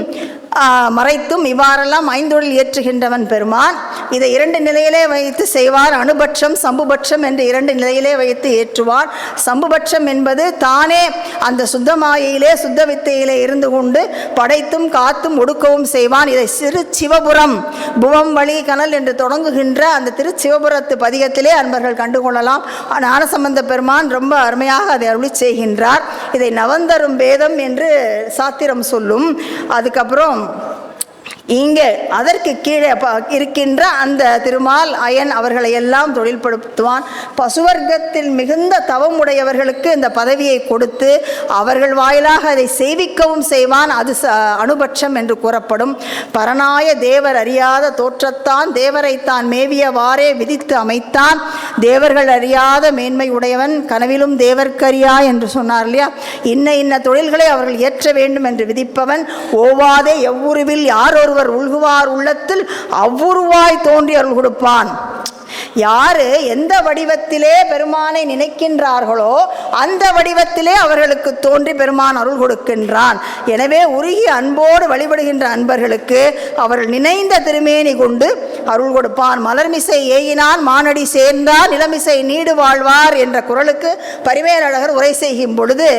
மறைத்தும் இவ்வாறெல்லாம் ஐந்தொழில் ஏற்றுகின்றவன் பெருமான். இதை இரண்டு நிலையிலே வைத்து செய்வார். அணுபட்சம் சம்புபட்சம் என்று இரண்டு நிலையிலே வைத்து ஏற்றுவார். சம்புபட்சம் என்பது தானே அந்த சுத்தமாயிலே சுத்த வித்தையிலே இருந்து கொண்டு படைத்தும் காத்தும் ஒடுக்கவும் செய்வான். இதை சிறு சிவபுரம் புவம் வழி கனல் என்று தொடங்குகின்ற அந்த திருச்சிவபுரத்து பதிகத்திலே அன்பர்கள் கண்டுகொள்ளலாம். ஞானசம்பந்த பெருமான் ரொம்ப அருமையாக அதை அருளி செய்கின்றார். இதை நவந்தரும் வேதம் என்று சாத்திரம் சொல்லும். அதுக்கப்புறம் இங்கே அதற்கு கீழே இருக்கின்ற அந்த திருமால் அயன் அவர்களை எல்லாம் தொழில்படுத்துவான். பசுவர்க்கத்தில் மிகுந்த தவம் உடையவர்களுக்கு இந்த பதவியை கொடுத்து அவர்கள் வாயிலாக அதை செய்விக்கவும் செய்வான். அது அணுபட்சம் என்று கூறப்படும். பரநாய தேவர் அறியாத தோற்றத்தான், தேவரைத்தான் மேவியவாறே விதித்து அமைத்தான், தேவர்கள் அறியாத மேன்மை உடையவன், கனவிலும் தேவர்க்கரியா என்று சொன்னார் இல்லையா. இன்ன தொழில்களை அவர்கள் ஏற்ற வேண்டும் என்று விதிப்பவன். ஓவாதே எவ்வுருவில் யாரொருவர் உள்குவார் உள்ளத்தில் அவ்வுருவாய் தோன்றி அருள் கொடுப்பான். யாரு எந்த வடிவத்திலே பெருமானை நினைக்கின்றார்களோ அந்த வடிவத்திலே அவர்களுக்கு தோன்றி பெருமான் அருள் கொடுக்கின்றான். எனவே உருகி அன்போடு வழிபடுகின்ற அன்பர்களுக்கு அவர்கள் நினைந்த திருமேனி கொண்டு அருள் கொடுப்பான். மலர்மிசை ஏயினான் மானடி சேர்ந்தார் நிலமிசை நீடு வாழ்வார் என்ற குறளுக்கு பரிமேலழகர் உரை செய்யும் பொழுது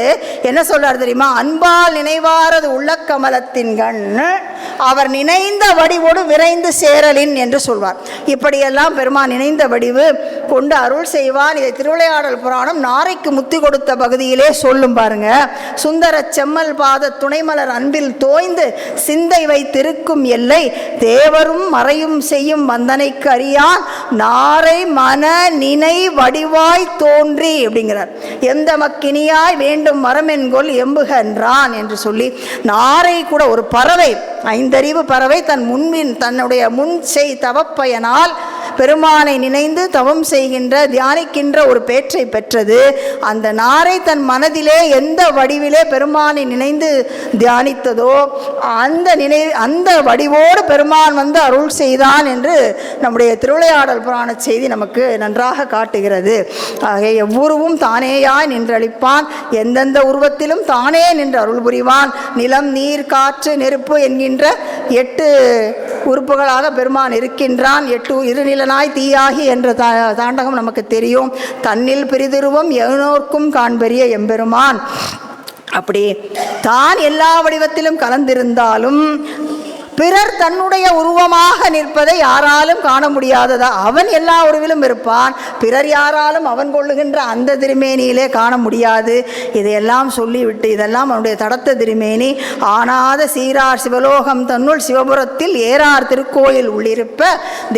என்ன சொல்றார் தெரியுமா? அன்பால் நினைவாரது உள்ள கமலத்தின் கண் அவர் நினைந்த வடிவோடு விரைந்து சேரலின் என்று சொல்வார். இப்படியெல்லாம் பெருமான் நினைந்த வடிவு கொண்டு அருள் செய்வான். இதை திருவிளையாடல் புராணம் நாரைக்கு முத்தி கொடுத்த பகுதியிலே சொல்லும் பாருங்க. சுந்தர செம்மல் பாத துணைமலர் அன்பில் தோய்ந்து சிந்தை வைத்திருக்கும் எல்லை தேவரும் மறையும் செய்யும் வந்தனைக்கு அறியான் நாரை மன நினை வடிவாய் தோன்றி அப்படிங்கிறார். எந்த மக்கினியாய் வேண்டும் மரமென்கொல் எம்புகின்றான் என்று சொல்லி நாரை கூட ஒரு பறவை, ஐந்தறிவு பறவை தன்னுடைய முன் செய் தவப்பயனால் பெருமானை நினைந்து தவம் செய்கின்ற தியானிக்கின்ற ஒரு பேற்றை பெற்றது. அந்த நாரை தன் மனதிலே எந்த வடிவிலே பெருமானை நினைந்து தியானித்ததோ அந்த வடிவோடு பெருமான் வந்து அருள் செய்தான் என்று நம்முடைய திருவிளையாடல் புராண செய்தி நமக்கு நன்றாக காட்டுகிறது. ஆக எவ்வுருவும் தானேயாய் நின்றளிப்பான், எந்தெந்த உருவத்திலும் தானே நின்று அருள் புரிவான். நிலம் நீர் காற்று நெருப்பு என்கின்ற 8 உறுப்புகளாக பெருமான் இருக்கின்றான். 8 இருநிலனாய் தீயாகி என்ற தாண்டகம் நமக்கு தெரியும். தன்னில் பிரிதிருவம் எவனோர்க்கும் காண்பெரிய எம்பெருமான். அப்படி தான் எல்லா வடிவத்திலும் கலந்திருந்தாலும் பிறர் தன்னுடைய உருவமாக நிற்பதை யாராலும் காண முடியாததா? அவன் எல்லா உருவிலும் இருப்பான், பிறர் யாராலும் அவன் கொள்ளுகின்ற அந்த திருமேனியிலே காண முடியாது. இதையெல்லாம் சொல்லிவிட்டு, இதெல்லாம் அவனுடைய தடத்த திருமேனி, ஆனாத சீரார் சிவலோகம் தன்னுள் சிவபுரத்தில் ஏறார் திருக்கோயில் உள்ளிருப்ப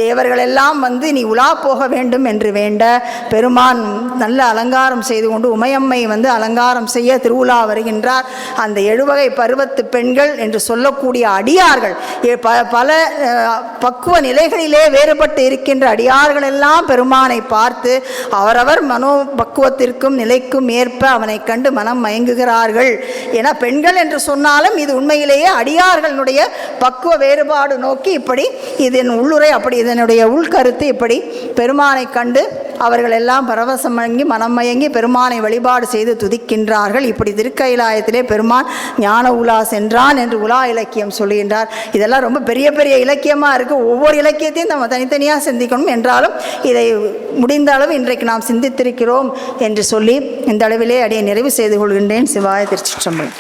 தேவர்கள் எல்லாம் வந்து நீ உலா போக வேண்டும் என்று வேண்ட பெருமான் நல்ல அலங்காரம் செய்து கொண்டு உமையம்மை வந்து அலங்காரம் செய்ய திருவுலா வருகின்றார். அந்த 7 வகை பருவத்து பெண்கள் என்று சொல்லக்கூடிய அடியார்கள், பல பக்குவ நிலைகளிலே வேறுபட்டு இருக்கின்ற அடியார்கள் எல்லாம் பெருமானை பார்த்து அவரவர் மனோ பக்குவத்திற்கும் நிலைக்கும் ஏற்ப அவனை கண்டு மனம் மயங்குகிறார்கள். ஏன்னா பெண்கள் என்று சொன்னாலும் இது உண்மையிலேயே அடியார்களுடைய பக்குவ வேறுபாடு நோக்கி இப்படி இதன் உள்ளுரை, அப்படி இதனுடைய உள்கருத்து இப்படி பெருமானை கண்டு அவர்கள் எல்லாம் பரவசம் மயங்கி மனம் மயங்கி பெருமானை வழிபாடு செய்து துதிக்கின்றார்கள். இப்படி திருக்கைலாயத்திலே பெருமான் ஞான உலா சென்றான் என்று உலா இலக்கியம் சொல்கின்றார். இதெல்லாம் ரொம்ப பெரிய பெரிய இலக்கியமாக இருக்குது. ஒவ்வொரு இலக்கியத்தையும் நம்ம தனித்தனியாக சிந்திக்கணும். என்றாலும் இதை முடிந்த அளவு இன்றைக்கு நாம் சிந்தித்திருக்கிறோம் என்று சொல்லி இந்த அளவிலே அடியை நிறைவு செய்து கொள்கின்றேன். சிவாய திருச்சிற்றம்பலம்.